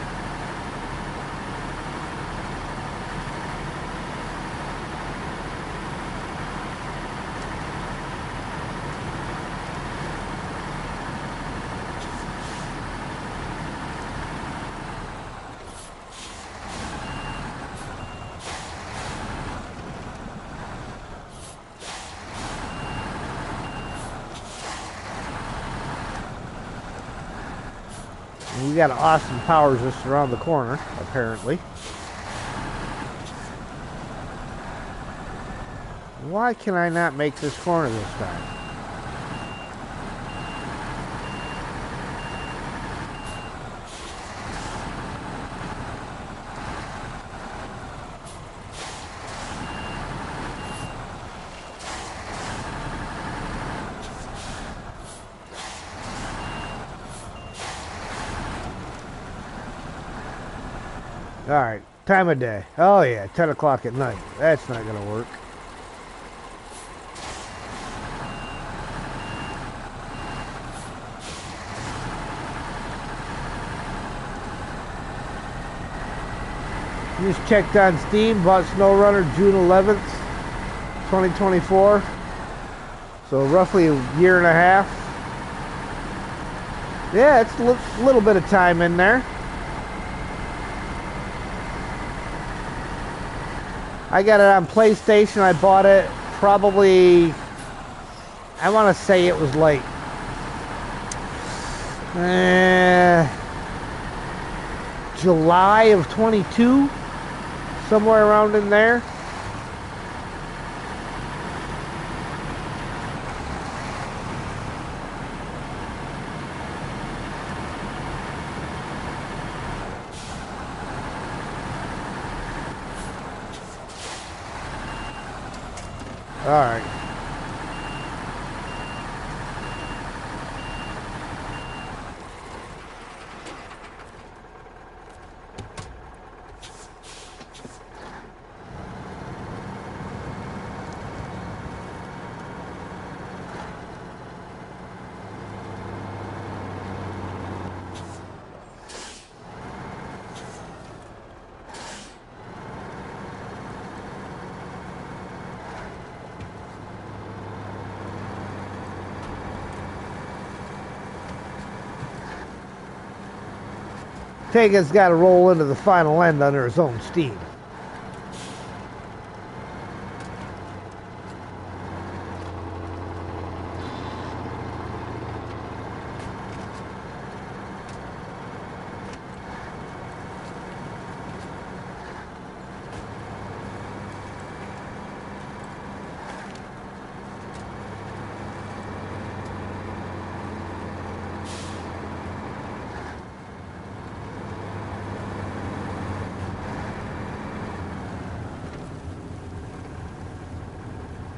We got Austin Powers just around the corner, apparently. Why can I not make this corner this time? Alright, time of day. Oh yeah, 10 o'clock at night. That's not going to work. Just checked on Steam, bought Snowrunner June 11th, 2024. So roughly a year and a half. Yeah, it's a little bit of time in there. I got it on PlayStation. I bought it probably, I want to say it was like July of 22, somewhere around in there. All right. Tega's got to roll into the final end under his own steam.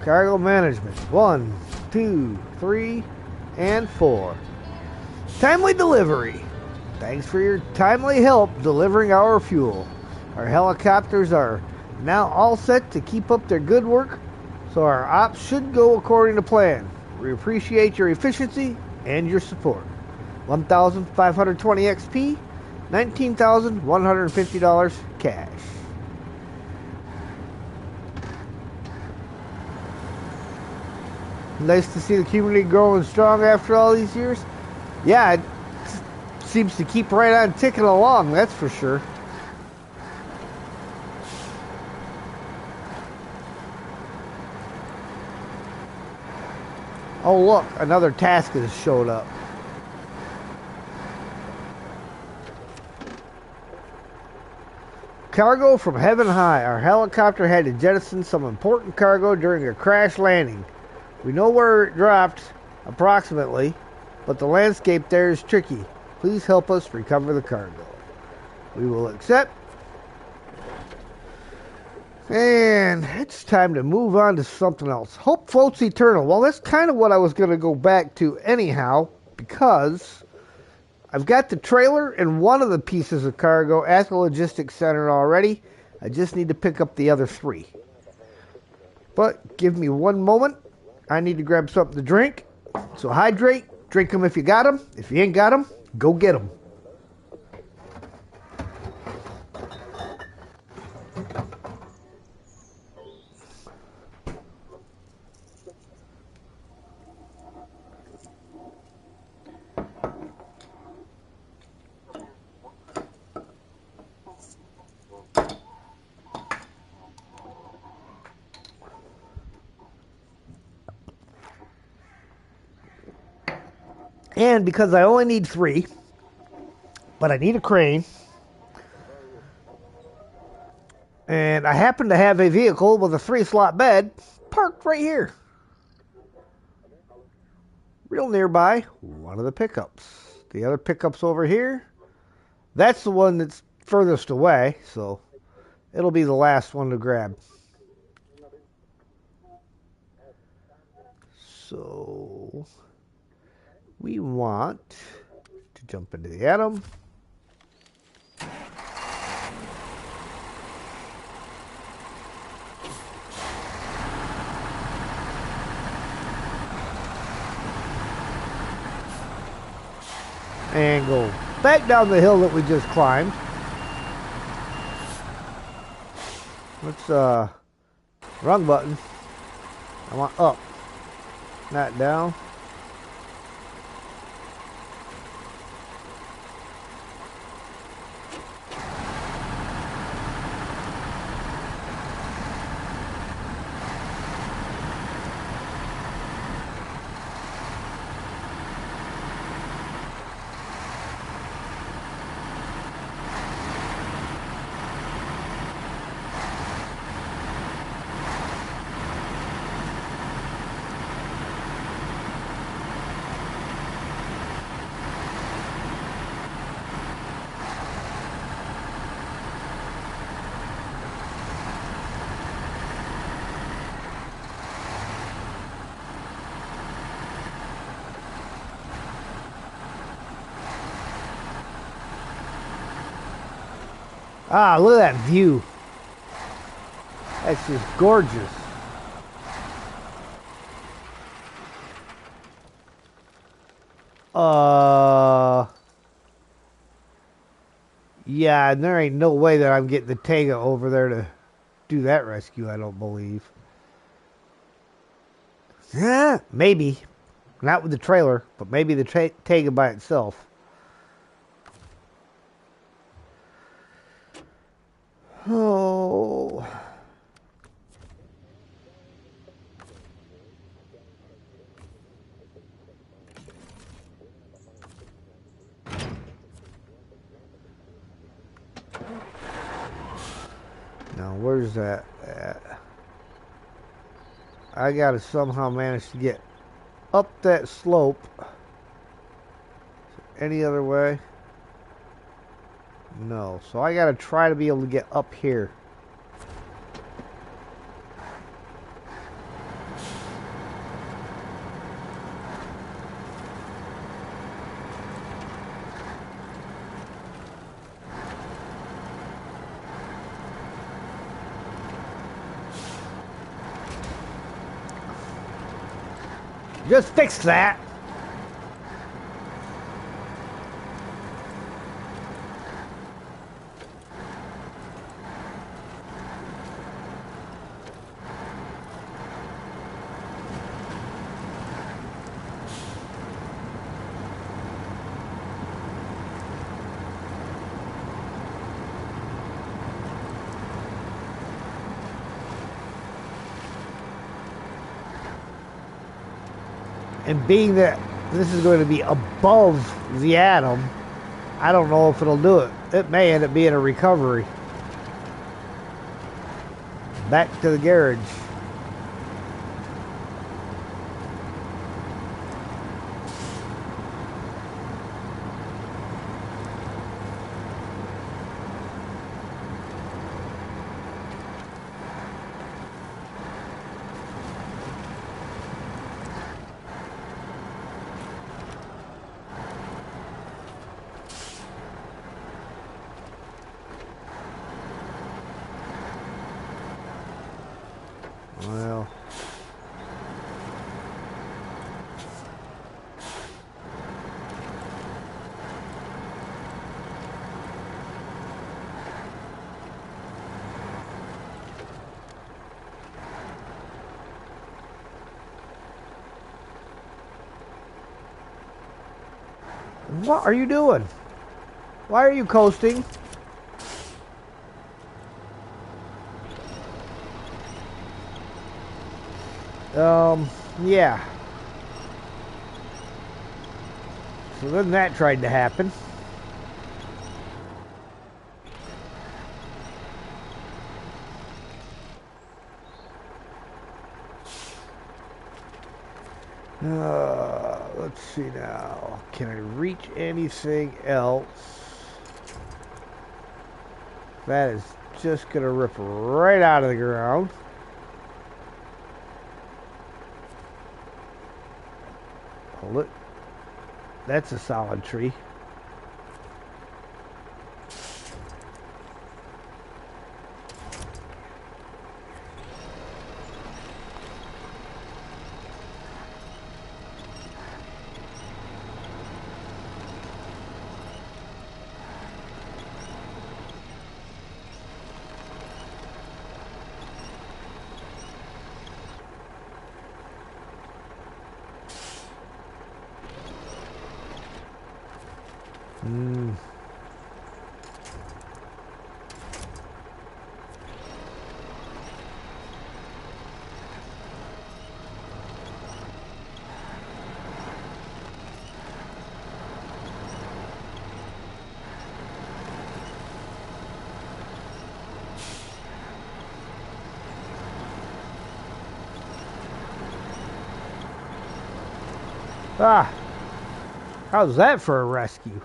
Cargo management. 1, 2, 3, and 4. Timely delivery. Thanks for your timely help delivering our fuel. Our helicopters are now all set to keep up their good work, so our ops should go according to plan. We appreciate your efficiency and your support. 1,520 XP, $19,150 cash. Nice to see the community growing strong after all these years. Yeah, it seems to keep right on ticking along, that's for sure. Oh look, another task has showed up. Cargo from heaven high. Our helicopter had to jettison some important cargo during a crash landing. We know where it dropped, approximately, but the landscape there is tricky. Please help us recover the cargo. We will accept. And it's time to move on to something else. Hope floats eternal. Well, that's kind of what I was going to go back to anyhow, because I've got the trailer and one of the pieces of cargo at the logistics center already. I just need to pick up the other 3. But give me one moment. I need to grab something to drink. So hydrate, drink them if you got them. If you ain't got them, go get them. And because I only need 3, but I need a crane, and I happen to have a vehicle with a 3-slot bed parked right here. Real nearby, one of the pickups. The other pickup's over here. That's the one that's furthest away, so it'll be the last one to grab. So we want to jump into the Atom. and go back down the hill that we just climbed. Let's, wrong button. I want up, not down. Ah, look at that view. That's just gorgeous. Yeah, and there ain't no way that I'm getting the Tega over there to do that rescue, I don't believe. Yeah, maybe. Not with the trailer, but maybe the Tega by itself. Oh. Now, where's that at? I gotta somehow manage to get up that slope. Any other way? No. So I gotta try to be able to get up here. Just fix that. And being that this is going to be above the atom, I don't know if it'll do it. It may end up being a recovery. Back to the garage. Well, what are you doing? Why are you coasting? Yeah. So then that tried to happen. Let's see now. Can I reach anything else? That is just gonna rip right out of the ground. Hold it. That's a solid tree. Mm. Ah, how's that for a rescue?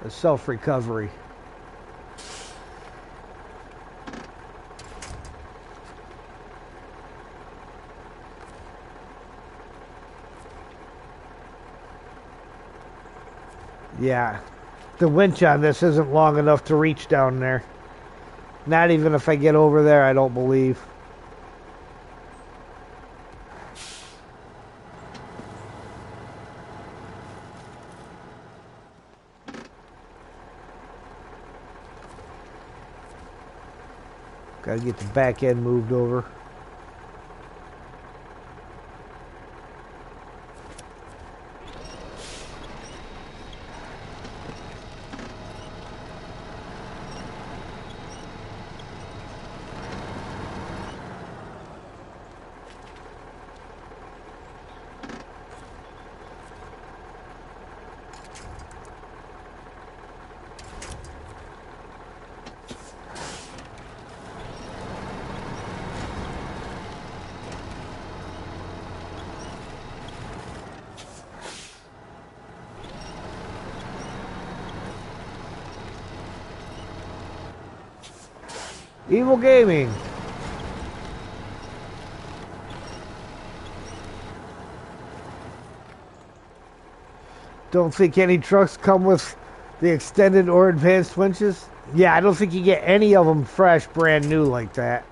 A self-recovery. Yeah, the winch on this isn't long enough to reach down there. Not even if I get over there, I don't believe. Gotta get the back end moved over. Evil Gaming. Don't think any trucks come with the extended or advanced winches? Yeah, I don't think you get any of them fresh, brand new like that.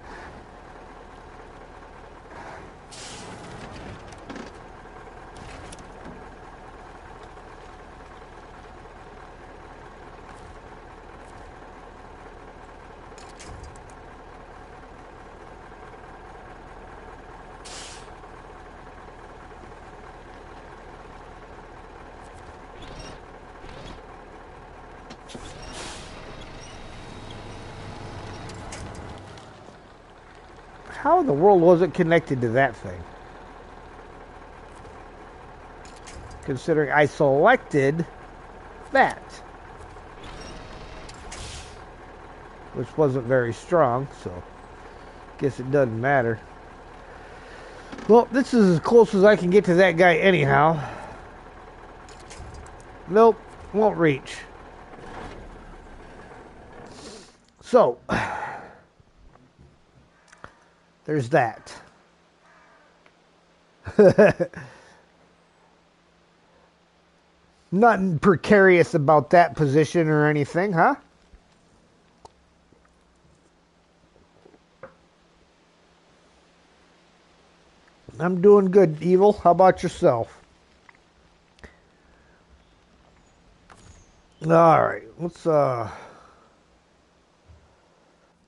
How in the world was it connected to that thing? Considering I selected that. Which wasn't very strong, so guess it doesn't matter. Well, this is as close as I can get to that guy anyhow. Nope, won't reach. So, there's that. Nothing precarious about that position or anything, huh? I'm doing good, Evil. How about yourself? Alright, let's,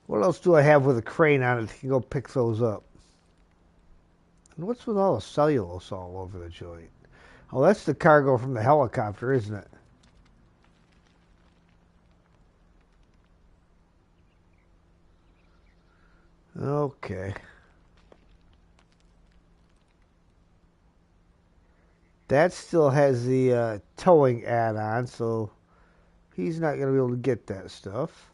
what else do I have with a crane on it to go pick those up? And what's with all the cellulose all over the joint? Oh, that's the cargo from the helicopter, isn't it? Okay. That still has the towing add-on, so he's not going to be able to get that stuff.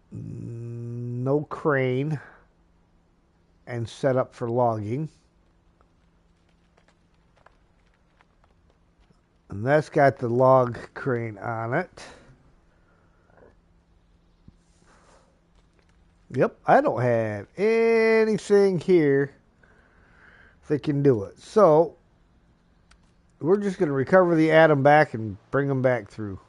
No crane and set up for logging. And that's got the log crane on it. Yep, I don't have anything here that can do it. So, we're just going to recover the atom back and bring them back through.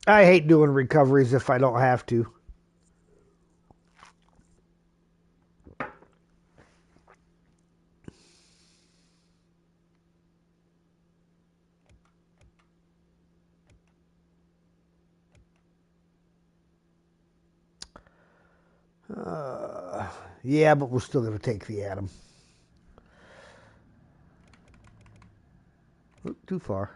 I hate doing recoveries if I don't have to. Yeah, but we're still going to take the atom. Oop, too far.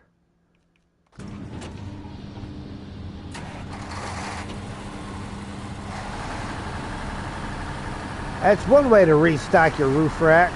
That's one way to restock your roof rack.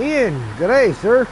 Ian, good day, sir.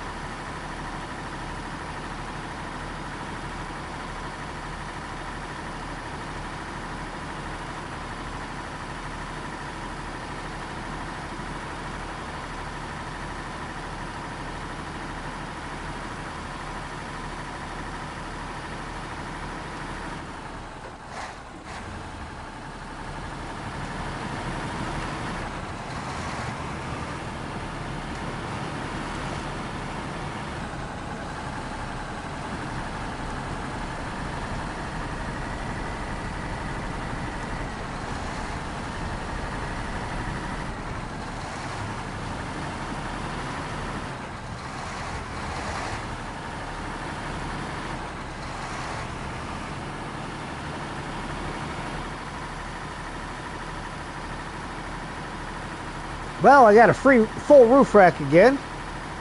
Well, I got a full roof rack again.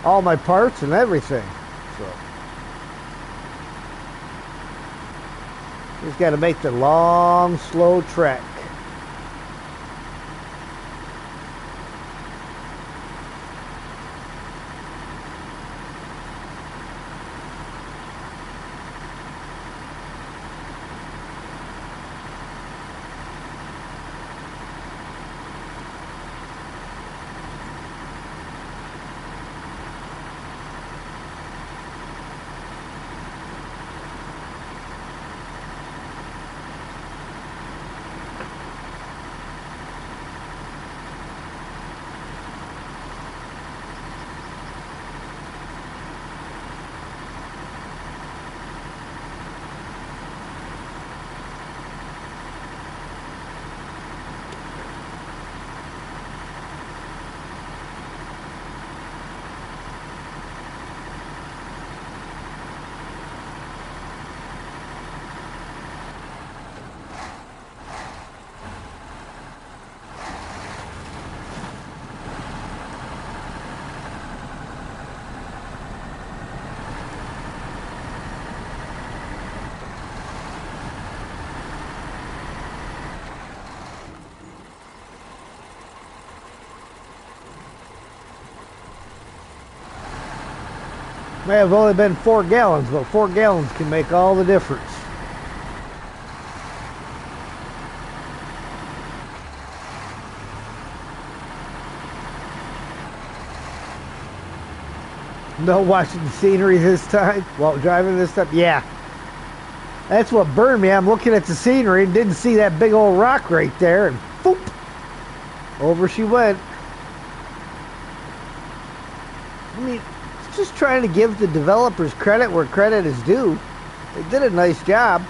All my parts and everything. So just got to make the long, slow trek. May have only been 4 gallons, but 4 gallons can make all the difference. No watching the scenery this time while driving this stuff. Yeah, that's what burned me. I'm looking at the scenery and didn't see that big old rock right there, and boop, over she went. I mean, just trying to give the developers credit where credit is due. They did a nice job.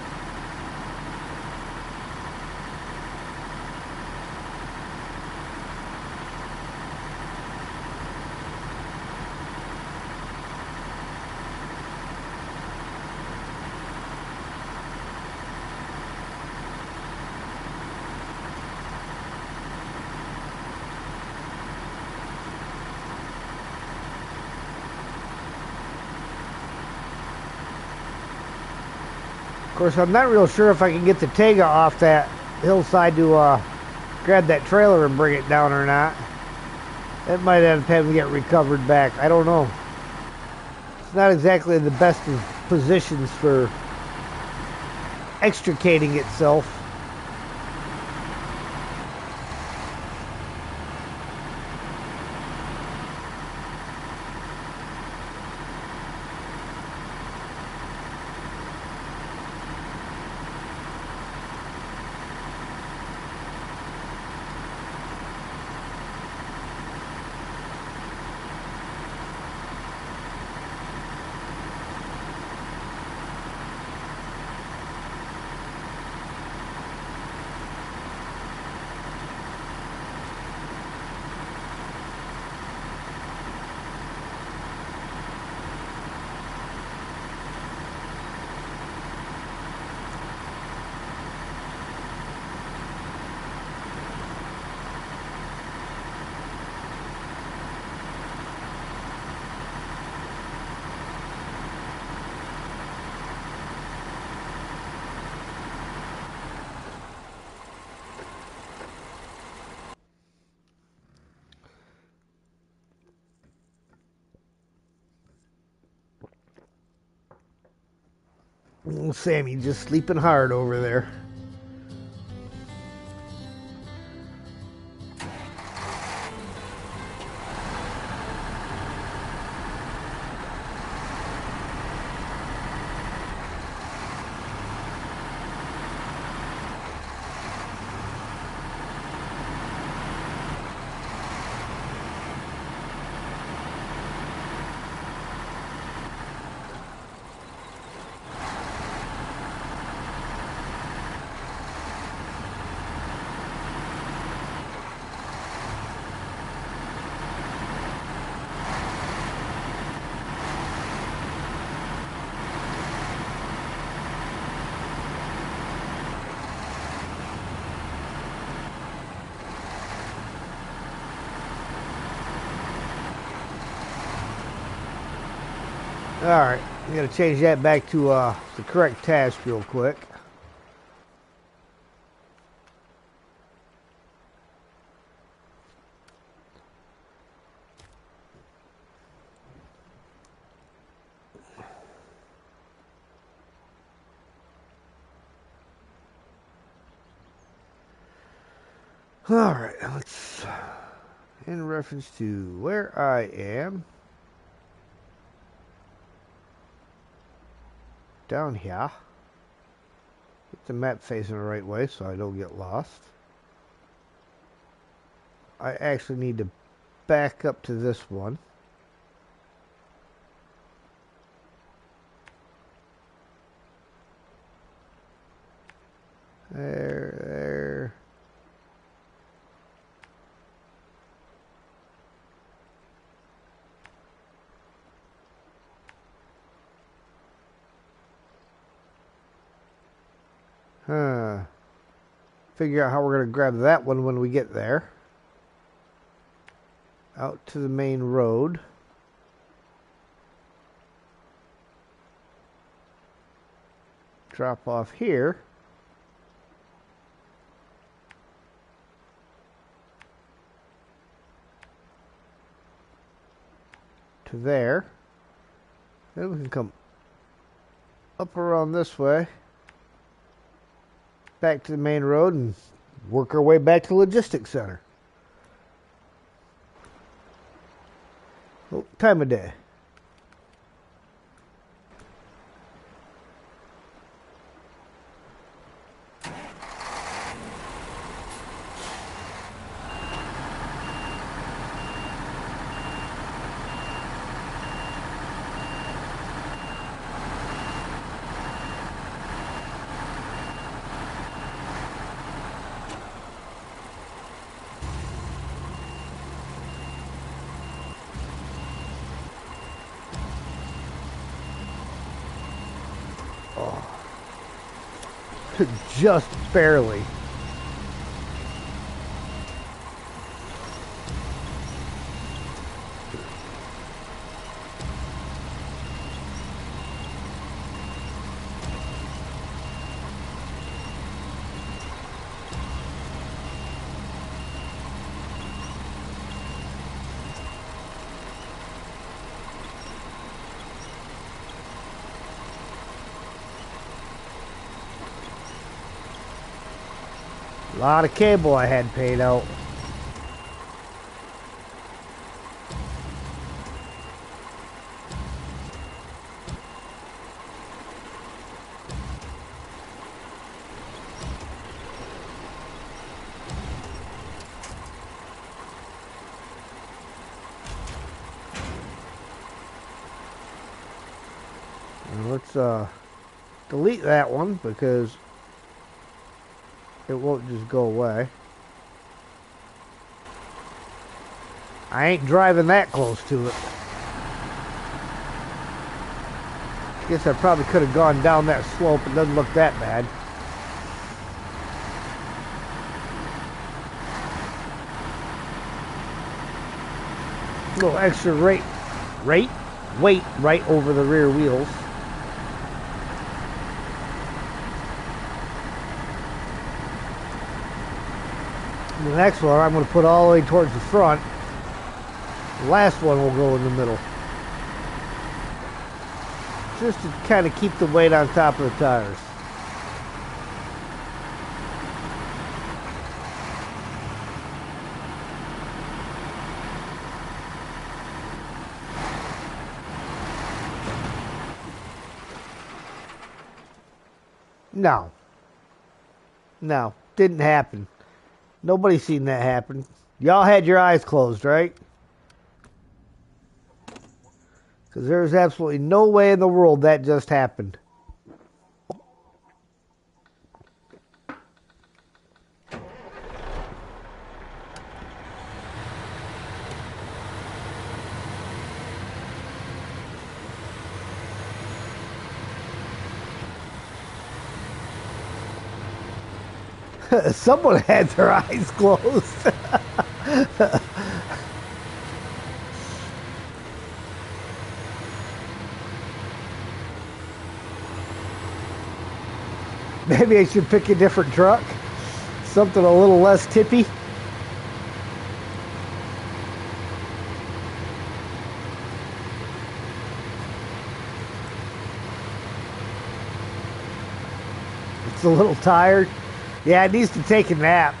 Of course, I'm not real sure if I can get the Tega off that hillside to grab that trailer and bring it down or not. That might have to get recovered back. I don't know. It's not exactly the best of positions for extricating itself. Sammy just sleeping hard over there. Alright, I'm going to change that back to the correct task real quick. Alright, let's, in reference to where I am, down here, get the map facing the right way so I don't get lost. I actually need to back up to this one. There. Figure out how we're going to grab that one when we get there. Out to the main road. Drop off here. To there. Then we can come up around this way. Back to the main road and work our way back to the logistics center. Oh, time of day. Just barely. A lot of cable I had paid out. And let's delete that one because it won't just go away. I ain't driving that close to it. Guess I probably could have gone down that slope. It doesn't look that bad. A little extra weight right over the rear wheels. The next one I'm going to put all the way towards the front. The last one will go in the middle. just to kind of keep the weight on top of the tires. No. No, didn't happen. Nobody seen that happen. Y'all had your eyes closed, right? Because there's absolutely no way in the world that just happened. Someone had their eyes closed. Maybe I should pick a different truck. Something a little less tippy. It's a little tired. Yeah, it needs to take a nap.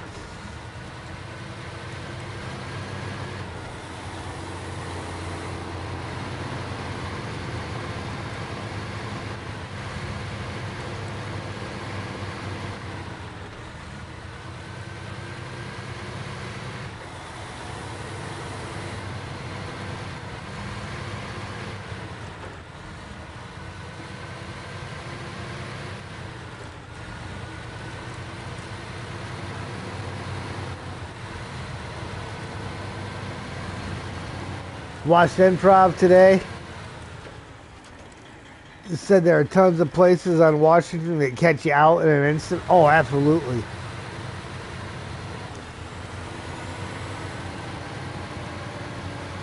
Watched Improv today. It said there are tons of places on Washington that catch you out in an instant. Oh, absolutely.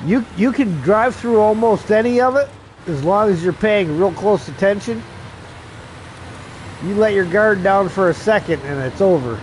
You can drive through almost any of it as long as you're paying real close attention. You let your guard down for a second and it's over.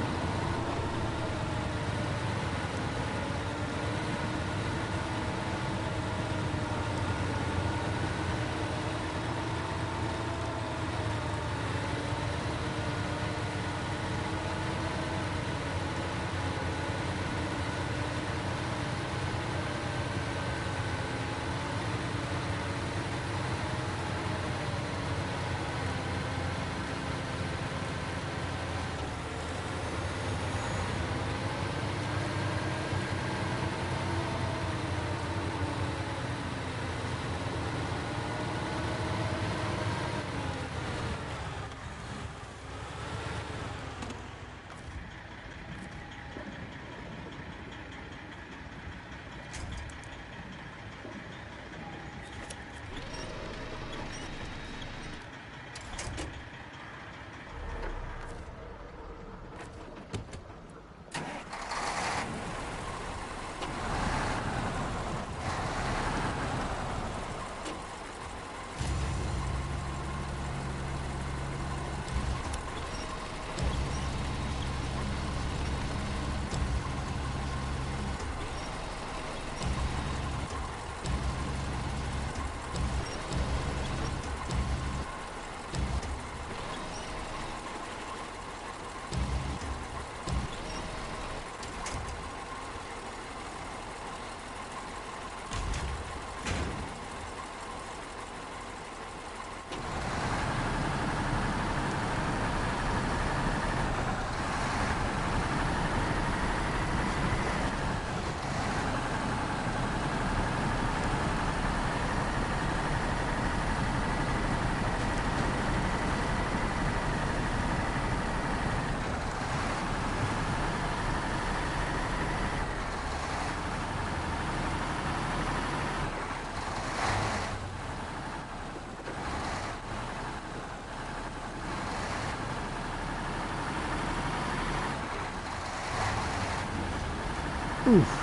Oof.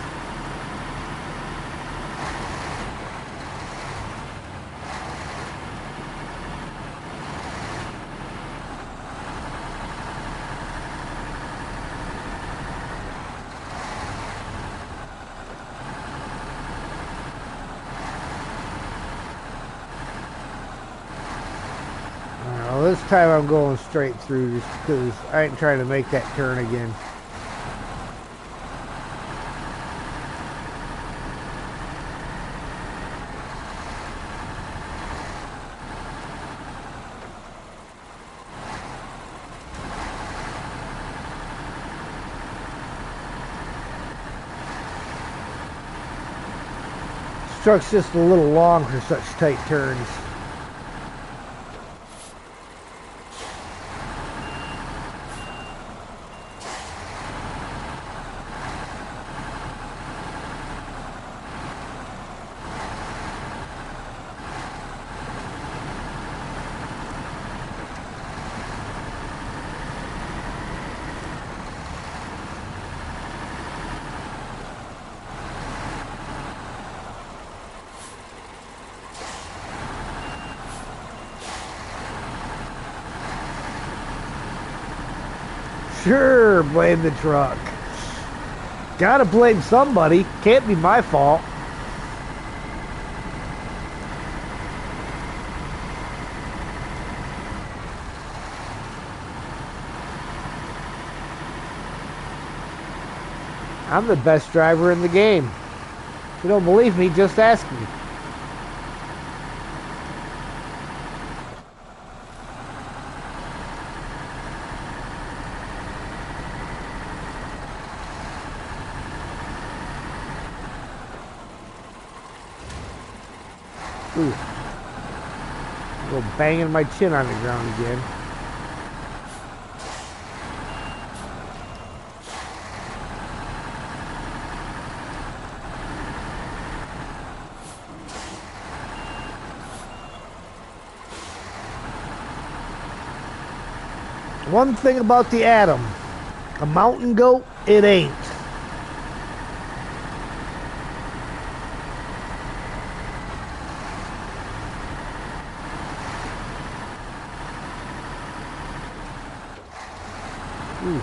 This time I'm going straight through just because I ain't trying to make that turn again. This truck's just a little long for such tight turns. Sure, blame the truck. Gotta blame somebody. Can't be my fault. I'm the best driver in the game. If you don't believe me, just ask me. Ooh. Go banging my chin on the ground again. One thing about the Atom, a mountain goat, it ain't. Ooh.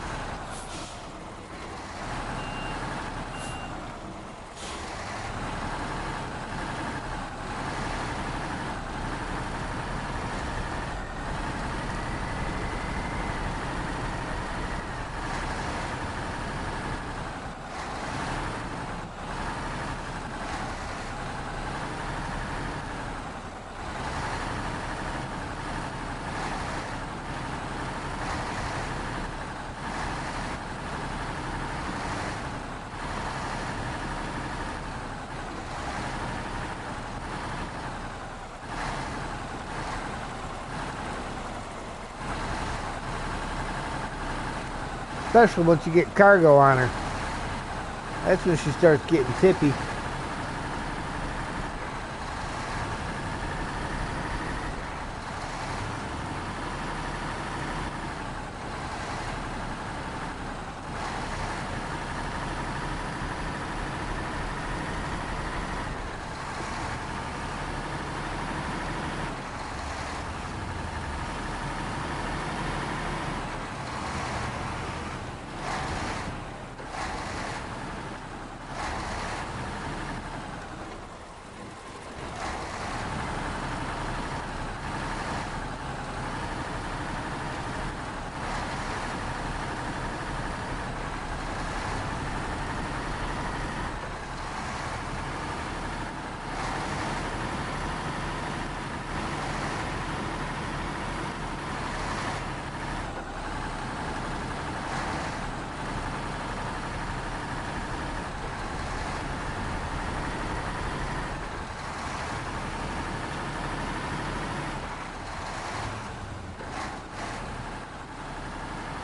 Especially once you get cargo on her. That's when she starts getting tippy.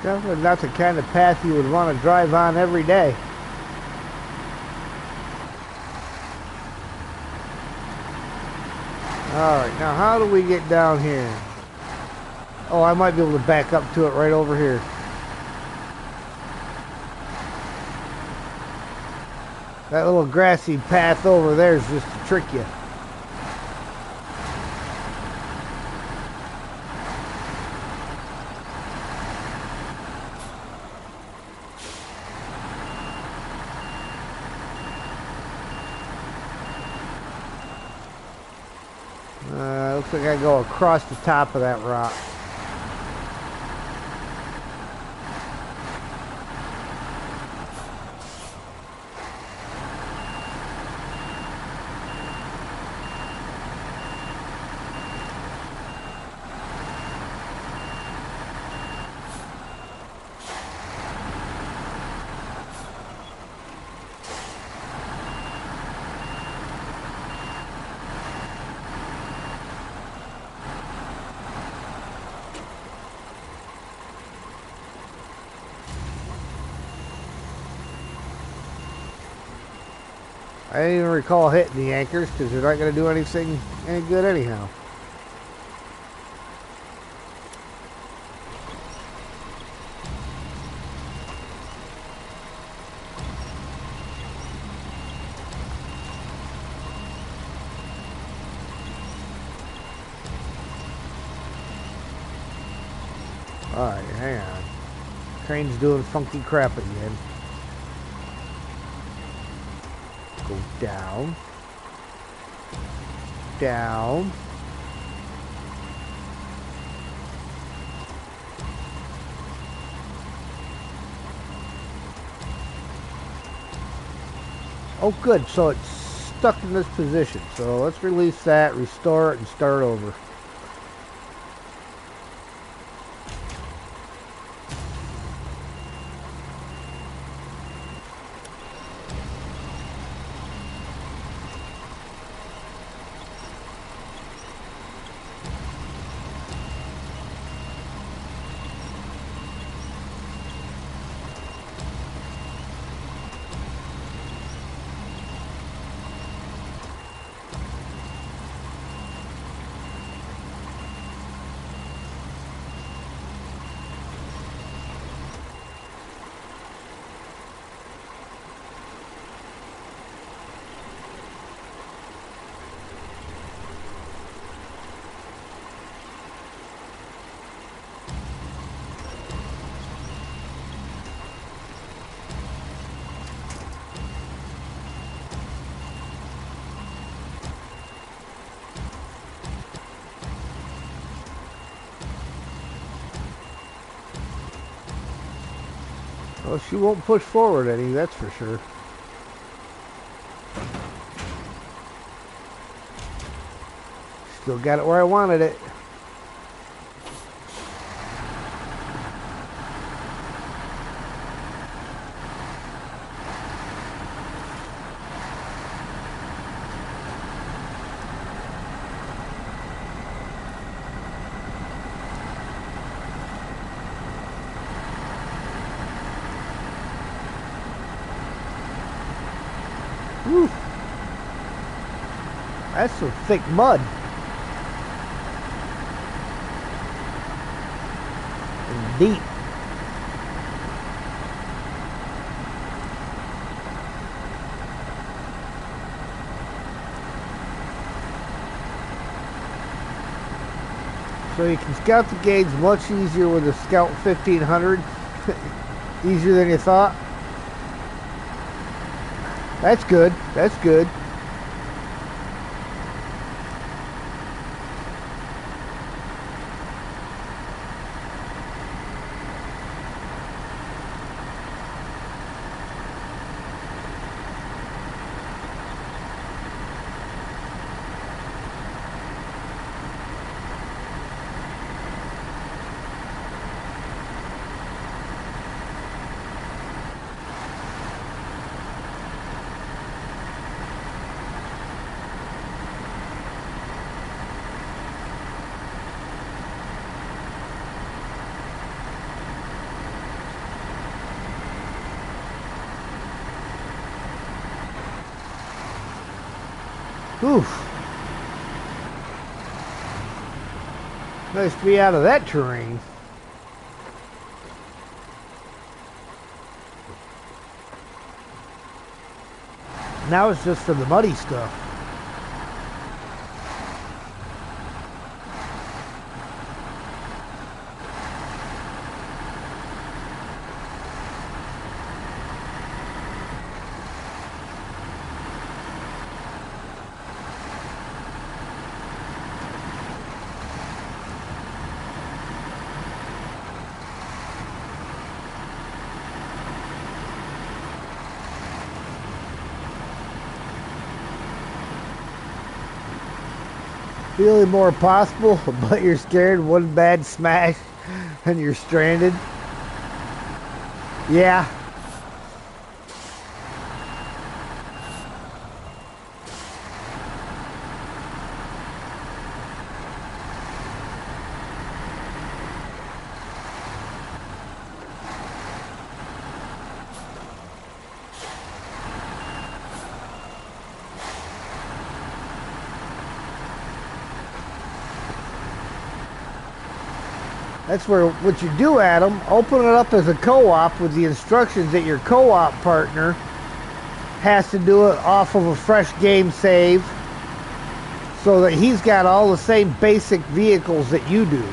Definitely not the kind of path you would want to drive on every day. Alright, now how do we get down here? Oh, I might be able to back up to it right over here. That little grassy path over there is just to trick you. Looks like I go across the top of that rock. I didn't even recall hitting the anchors because they're not going to do anything any good anyhow. Alright, hang on. Crane's doing funky crap again. Go down. Down. Oh good, so it's stuck in this position. So let's release that, restore it, and start over. Well, she won't push forward any, that's for sure. Still got it where I wanted it. Whew. That's some thick mud. And deep. So you can scout the gauge much easier with a Scout 1500. Easier than you thought. That's good. That's good. Oof. Nice to be out of that terrain. Now it's just for the muddy stuff. Feeling more possible, but you're scared one bad smash and you're stranded. Yeah. That's where what you do, Adam, open it up as a co-op with the instructions that your co-op partner has to do it off of a fresh game save so that he's got all the same basic vehicles that you do.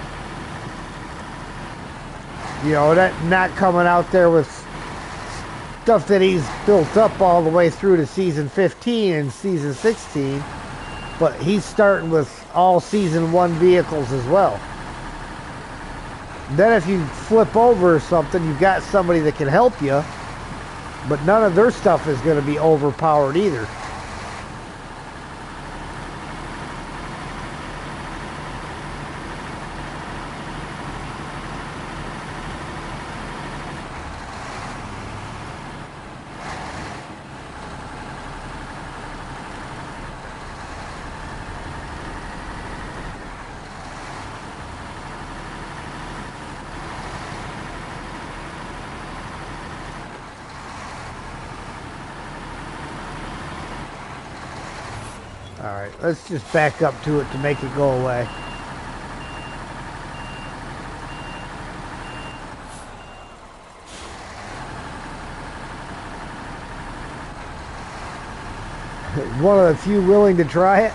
You know, that not coming out there with stuff that he's built up all the way through to season 15 and season 16, but he's starting with all season 1 vehicles as well. Then if you flip over or something, you've got somebody that can help you, but none of their stuff is going to be overpowered either. Alright, let's just back up to it to make it go away. One of the few willing to try it.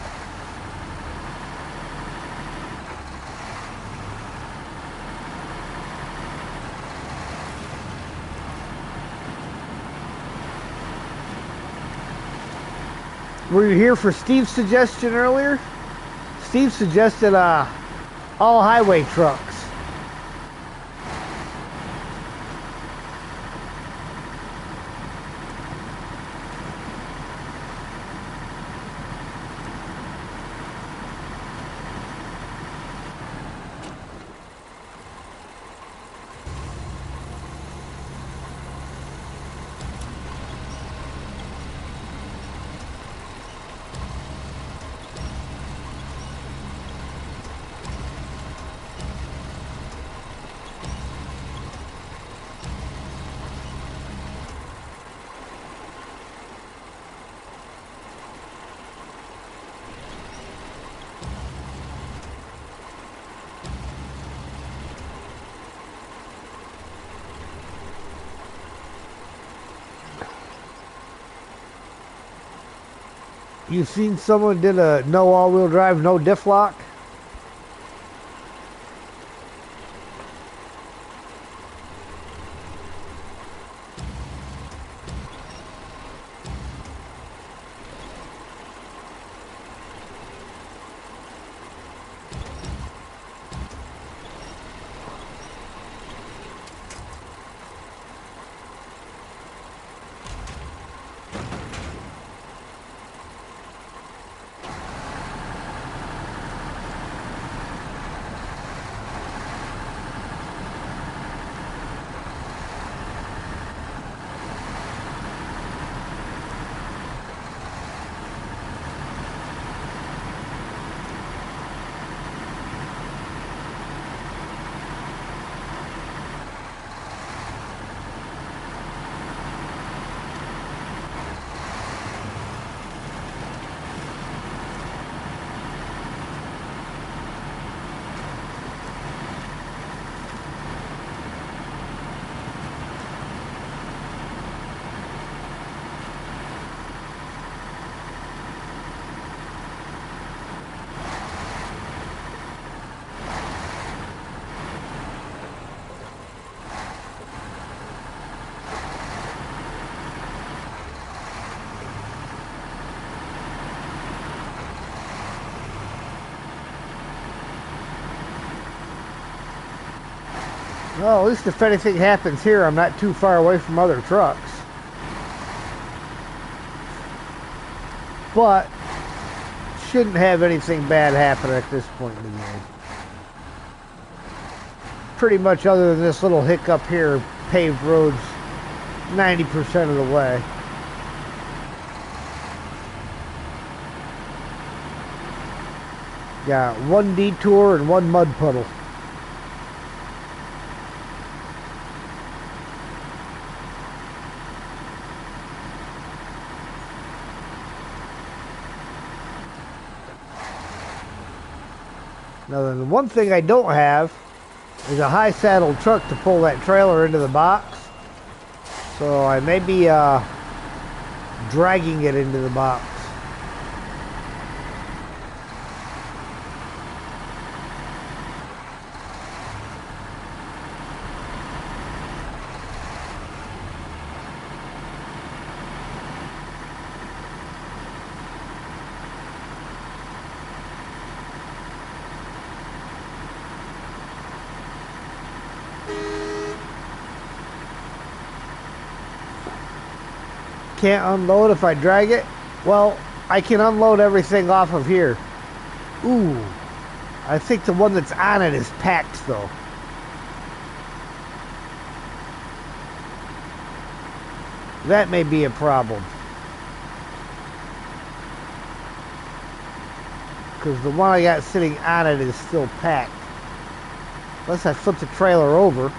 Were you here for Steve's suggestion earlier? Steve suggested all highway trucks. You seen someone did a no all-wheel drive, no diff lock? Well, at least if anything happens here, I'm not too far away from other trucks. But shouldn't have anything bad happen at this point in the game. Pretty much other than this little hiccup here, paved roads 90% of the way. Got one detour and one mud puddle. Now, the one thing I don't have There's a high saddle truck to pull that trailer into the box. So I may be dragging it into the box. Can't unload if I drag it? Well, I can unload everything off of here. Ooh, I think the one that's on it is packed though. That may be a problem. Because the one I got sitting on it is still packed. Unless I flip the trailer over.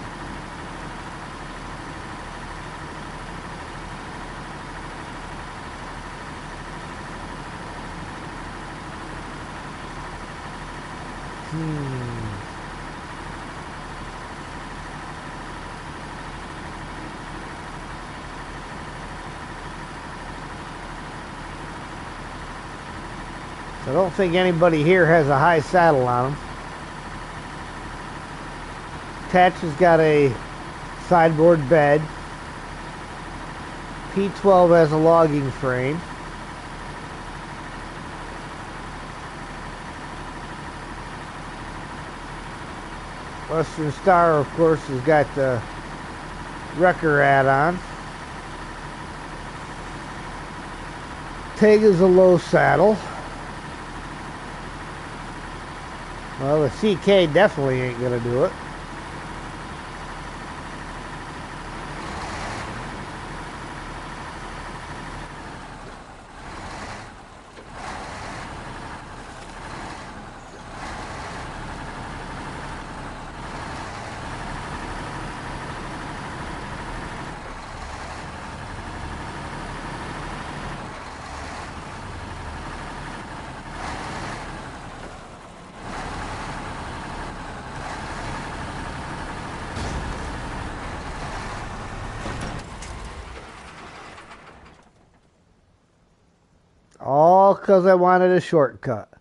I don't think anybody here has a high saddle on them. Tatch has got a sideboard bed. P12 has a logging frame. Western Star, of course, has got the wrecker add-on. Tega's a low saddle. Well, the CK definitely ain't gonna do it. All because I wanted a shortcut.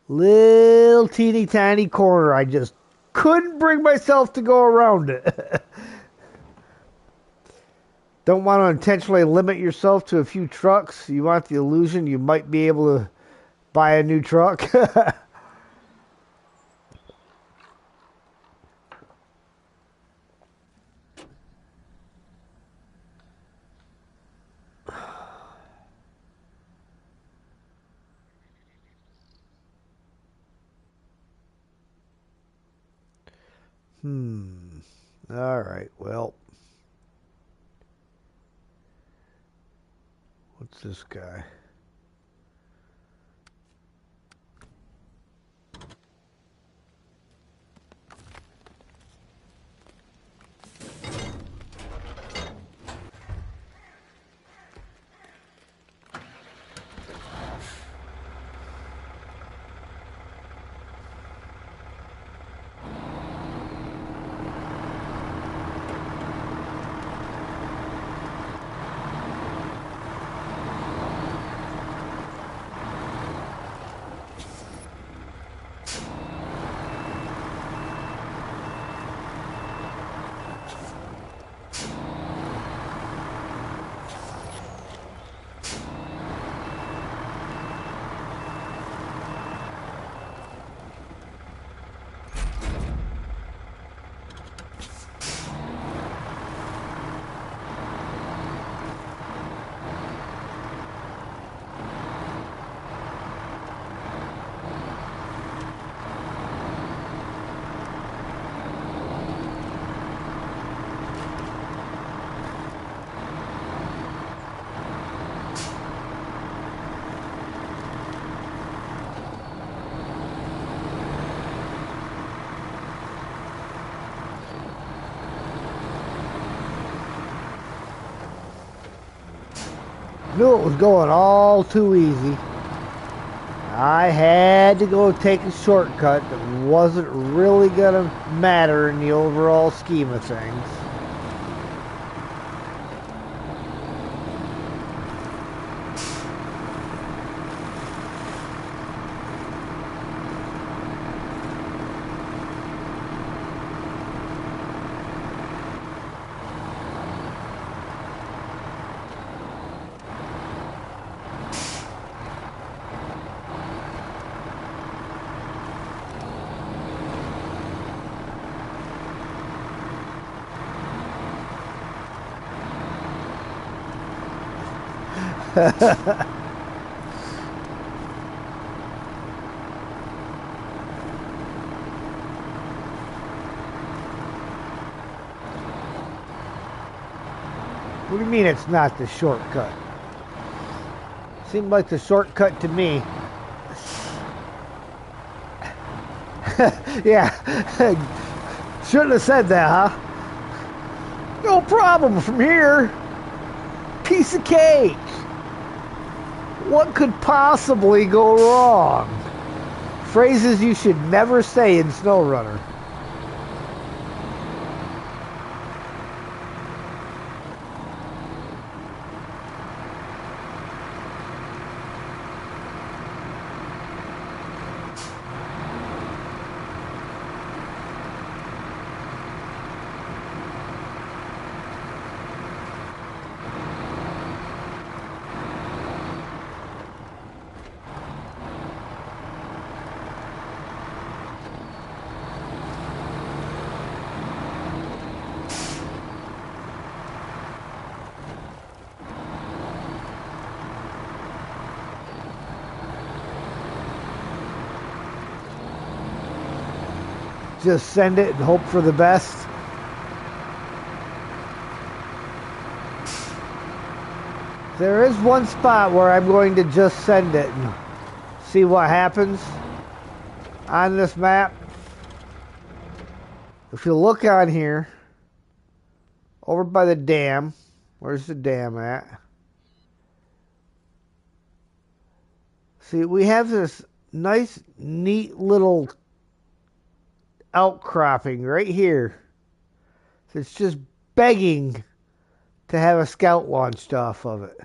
Little teeny tiny corner. I just couldn't bring myself to go around it. Don't want to intentionally limit yourself to a few trucks. You want the illusion you might be able to buy a new truck. All right, well. What's this guy? Knew it was going all too easy. I had to go take a shortcut that wasn't really going to matter in the overall scheme of things. What do you mean it's not the shortcut? Seemed like the shortcut to me. Yeah. Shouldn't have said that, huh? No problem from here. Piece of cake. What could possibly go wrong? Phrases you should never say in Snowrunner. Just send it and hope for the best. There is one spot where I'm going to just send it and see what happens on this map. If you look on here, over by the dam, where's the dam at? See, we have this nice, neat little outcropping right here. It's just begging to have a scout launched off of it.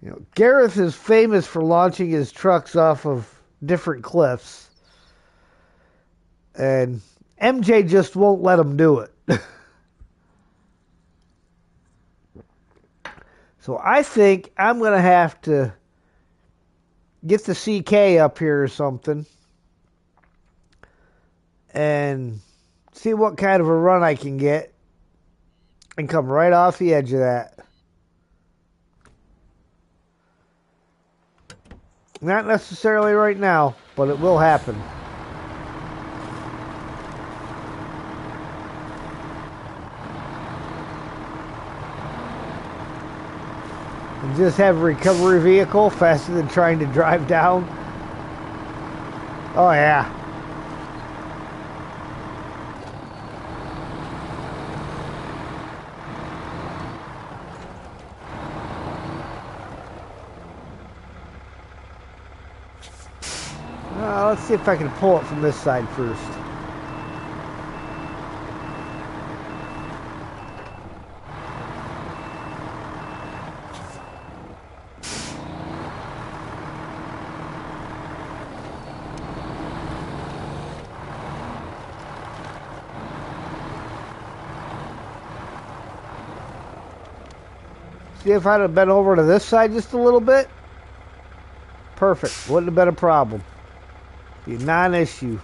You know, Gareth is famous for launching his trucks off of different cliffs, and MJ just won't let him do it. So I think I'm going to have to get the CK up here or something and see what kind of a run I can get and come right off the edge of that. Not necessarily right now, but it will happen. And just have a recovery vehicle faster than trying to drive down. Oh yeah. Let's see if I can pull it from this side first. See if I'd have been over to this side just a little bit. Perfect. Wouldn't have been a problem. Be a non-issue.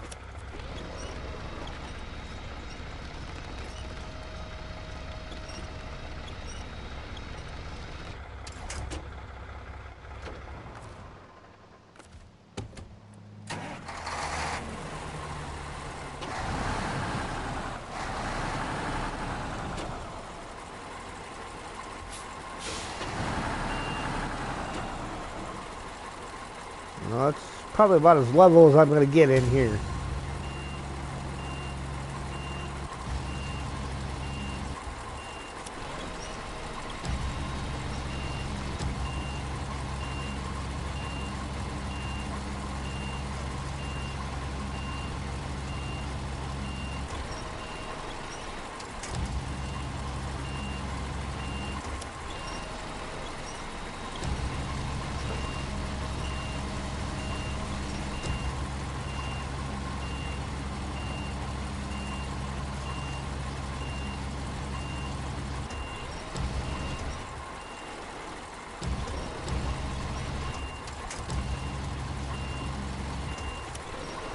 Well, it's probably about as level as I'm going to get in here.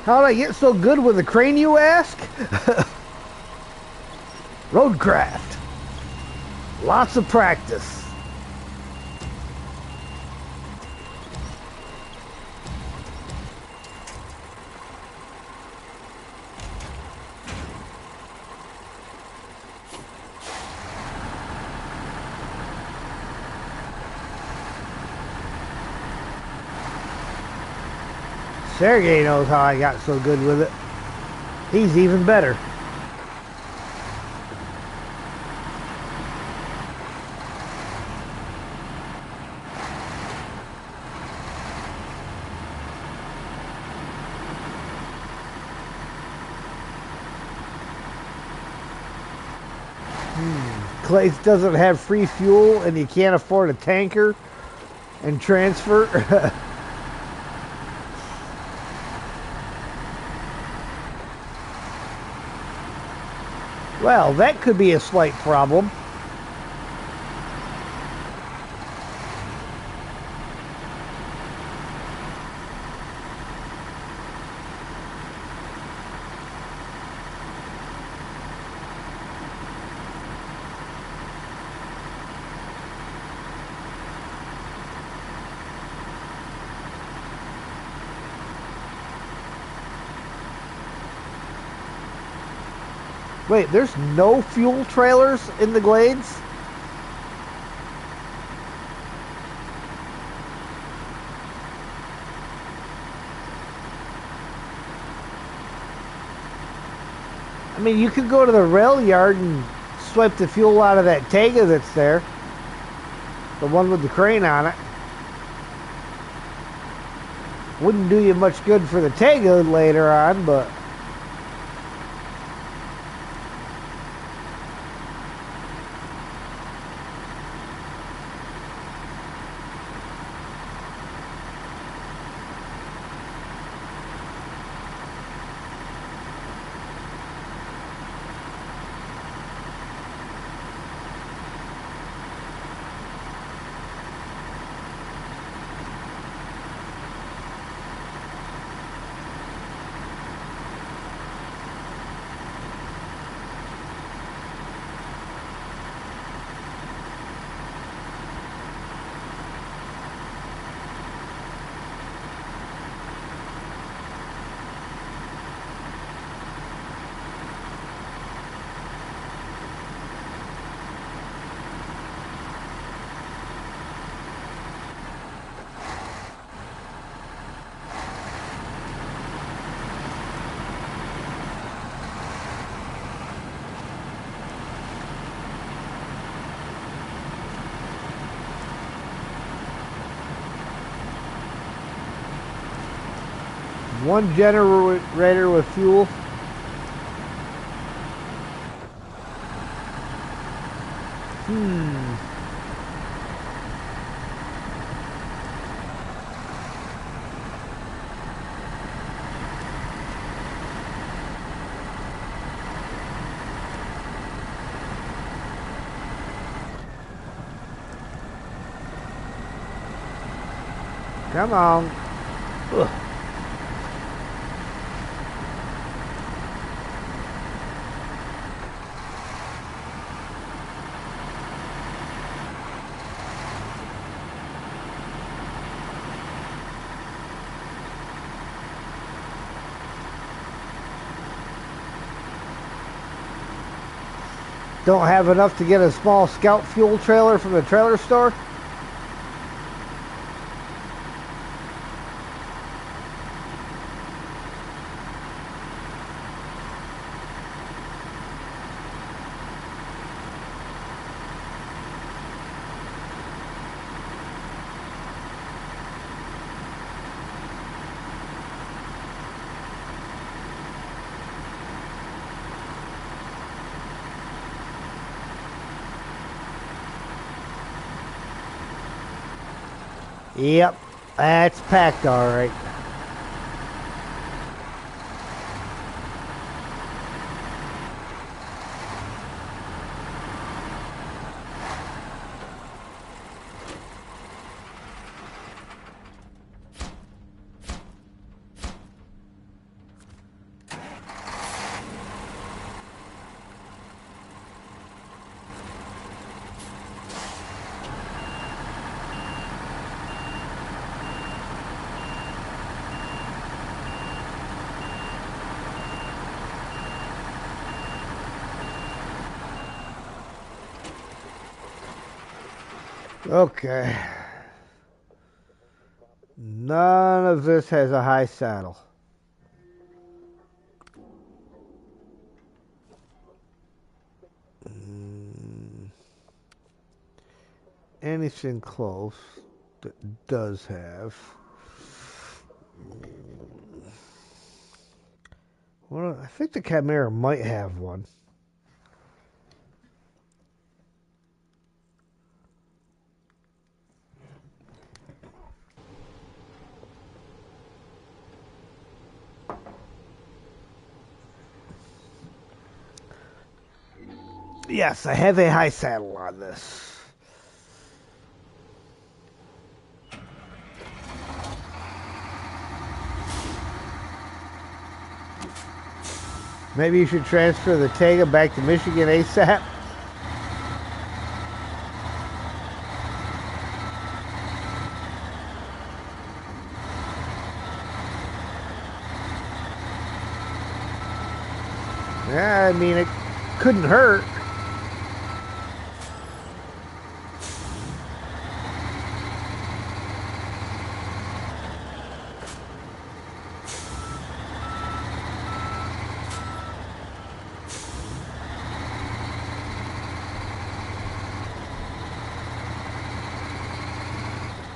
How did I get so good with the crane, you ask? Roadcraft. Lots of practice. Sergey knows how I got so good with it. He's even better. Clay doesn't have free fuel and you can't afford a tanker and transfer. Well, that could be a slight problem. Wait, there's no fuel trailers in the Glades? I mean, you could go to the rail yard and swipe the fuel out of that Tega that's there. The one with the crane on it. Wouldn't do you much good for the Tega later on, but... One generator with fuel. Come on. Ugh. Don't have enough to get a small Scout fuel trailer from the trailer store? Yep, that's packed all right. Okay. None of this has a high saddle. Anything close that does have. Well, I think the Chimera might have one. Yes, I have a high saddle on this. Maybe you should transfer the Tega back to Michigan ASAP. Yeah, I mean, it couldn't hurt.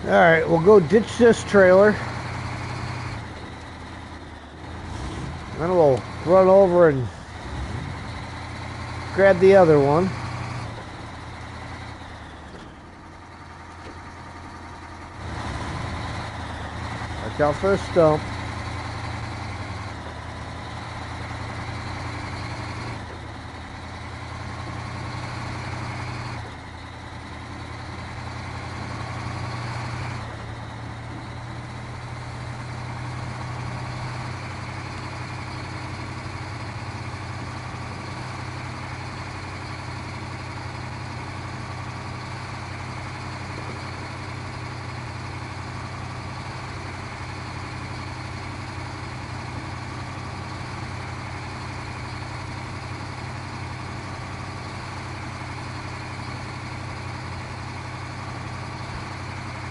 All right, we'll go ditch this trailer. Then we'll run over and grab the other one. Watch out for a stump.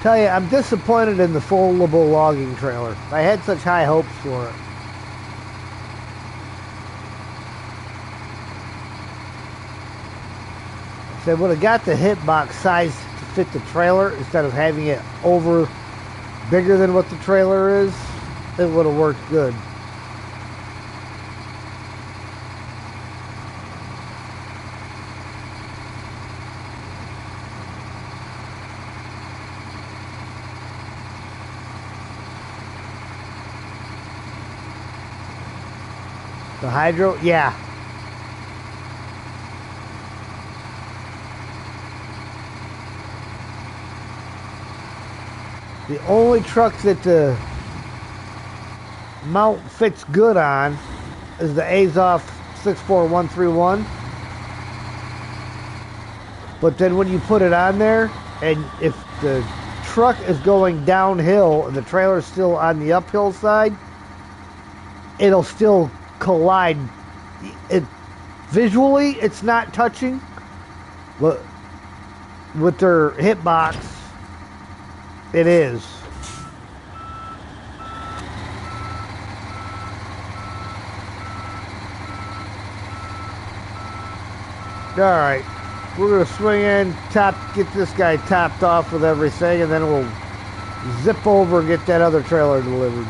Tell you, I'm disappointed in the foldable logging trailer. I had such high hopes for it. So I would have got the hitbox size to fit the trailer instead of having it over bigger than what the trailer is. It would have worked good. The hydro, yeah. The only truck that the mount fits good on is the Azov 64131. But then when you put it on there, and if the truck is going downhill and the trailer is still on the uphill side, it'll still collide. It visually it's not touching, but with their hitbox it is. Alright, we're gonna swing in, get this guy topped off with everything, and then we'll zip over and get that other trailer delivered.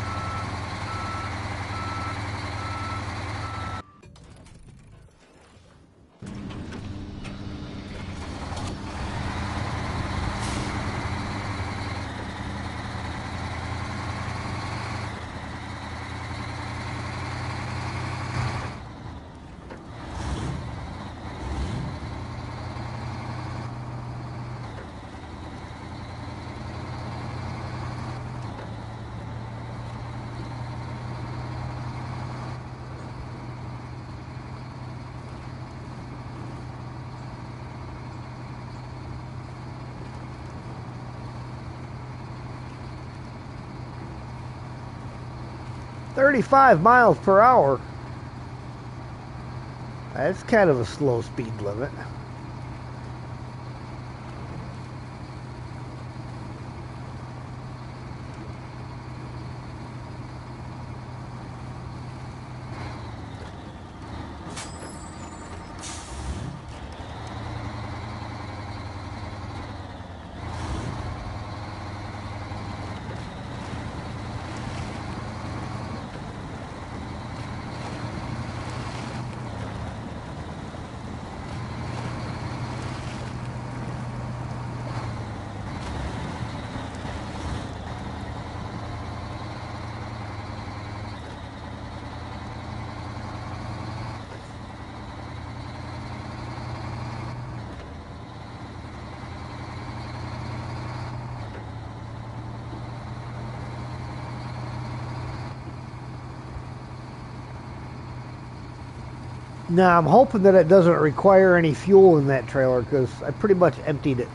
"35 miles per hour. That's kind of a slow speed limit. Now I'm hoping that it doesn't require any fuel in that trailer because I pretty much emptied it.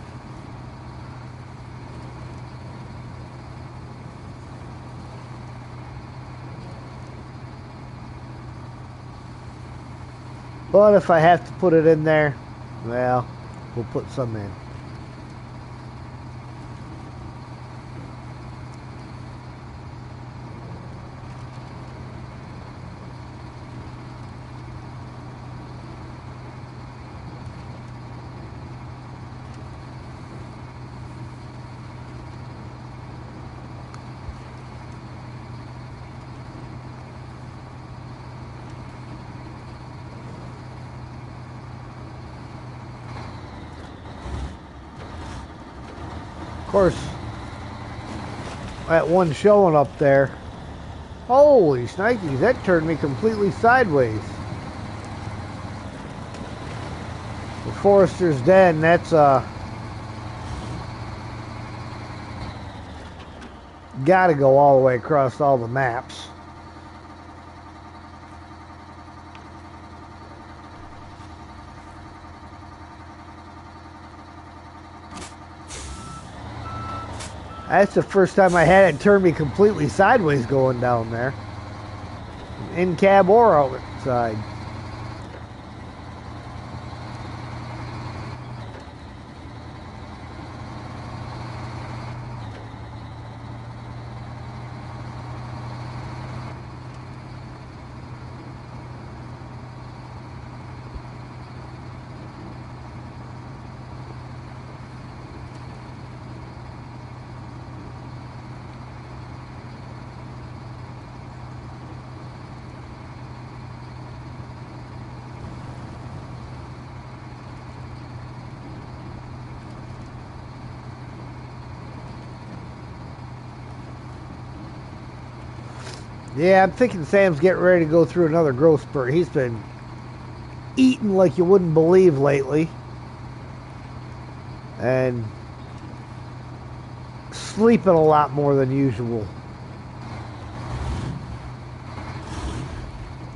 But if I have to put it in there, well, we'll put some in. Of course, that one showing up there, holy shnikes, that turned me completely sideways. The Forester's Den, that's gotta go all the way across all the maps. That's the first time I had it turn me completely sideways going down there. In cab or outside. Yeah, I'm thinking Sam's getting ready to go through another growth spurt. He's been eating like you wouldn't believe lately. And sleeping a lot more than usual.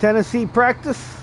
Tennessee practice?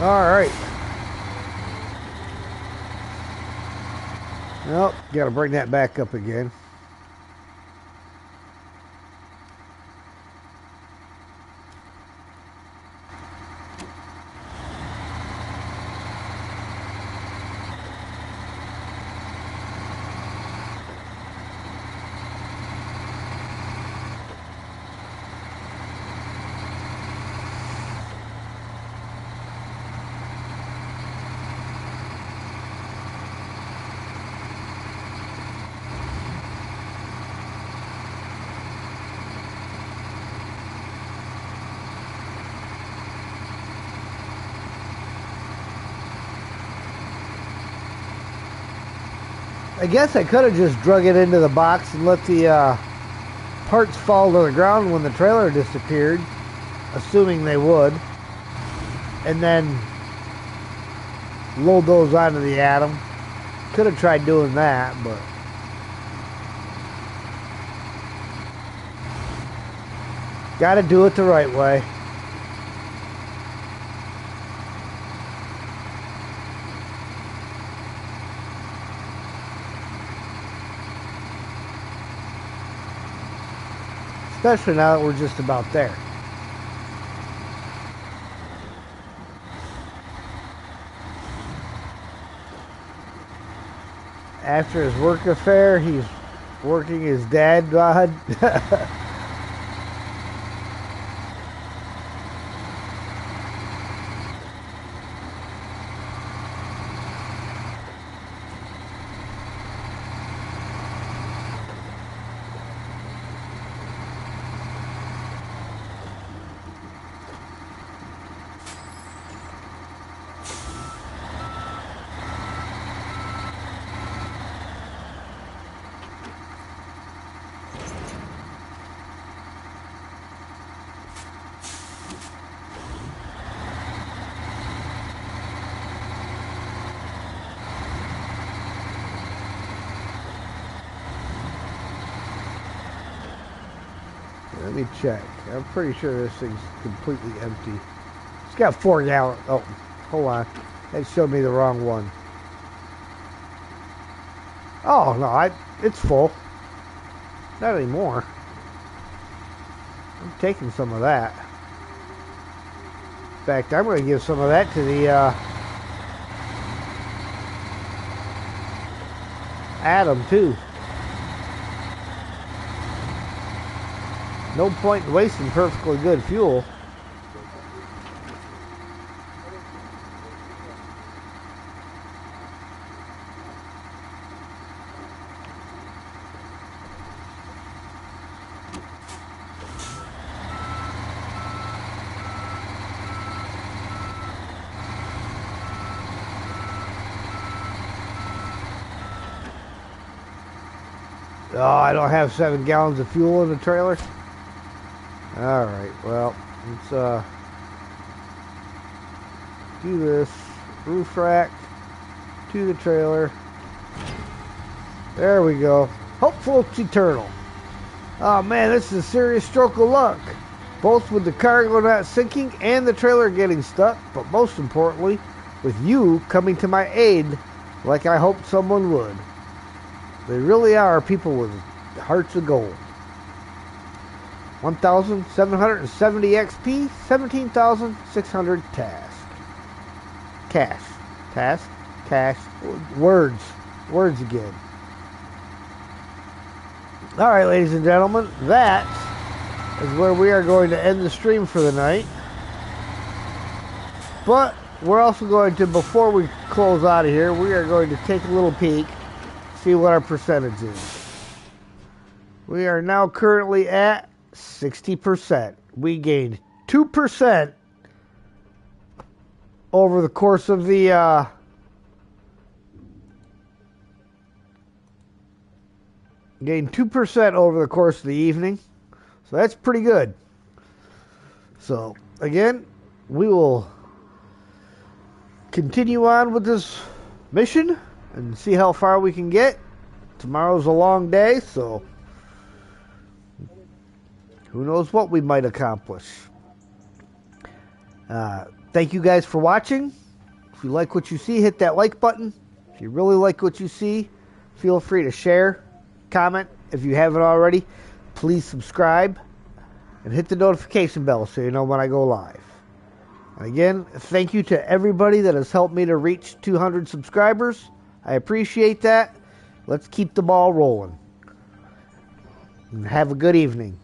All right. Nope, got to bring that back up again. I guess I could have just drug it into the box and let the parts fall to the ground when the trailer disappeared, assuming they would, and then load those onto the Atom. Could have tried doing that, but gotta do it the right way. especially now that we're just about there. After his work affair, he's working his dad bod. Let me check. I'm pretty sure this thing's completely empty. It's got 4 gallons. Oh, hold on. That showed me the wrong one. Oh, no, it's full. Not anymore. I'm taking some of that. In fact, I'm going to give some of that to the Adam, too. No point in wasting perfectly good fuel. Oh, I don't have 7 gallons of fuel in the trailer. Alright, well, let's do this. Roof rack to the trailer. There we go. Hopeful it's eternal. Oh man, this is a serious stroke of luck. Both with the cargo not sinking and the trailer getting stuck, but most importantly, with you coming to my aid like I hoped someone would. They really are people with hearts of gold. 1,770 XP, 17,600 cash, words again. Alright, ladies and gentlemen, that is where we are going to end the stream for the night. But we're also going to, before we close out of here, we are going to take a little peek, see what our percentage is. We are now currently at 60%. We gained 2% over the course of the gained 2% over the course of the evening. So that's pretty good. So again, we will continue on with this mission and see how far we can get. Tomorrow's a long day, so who knows what we might accomplish. Thank you guys for watching. If you like what you see, hit that like button. If you really like what you see, feel free to share, comment. If you haven't already, please subscribe and hit the notification bell so you know when I go live. And again, thank you to everybody that has helped me to reach 200 subscribers. I appreciate that. Let's keep the ball rolling. And have a good evening.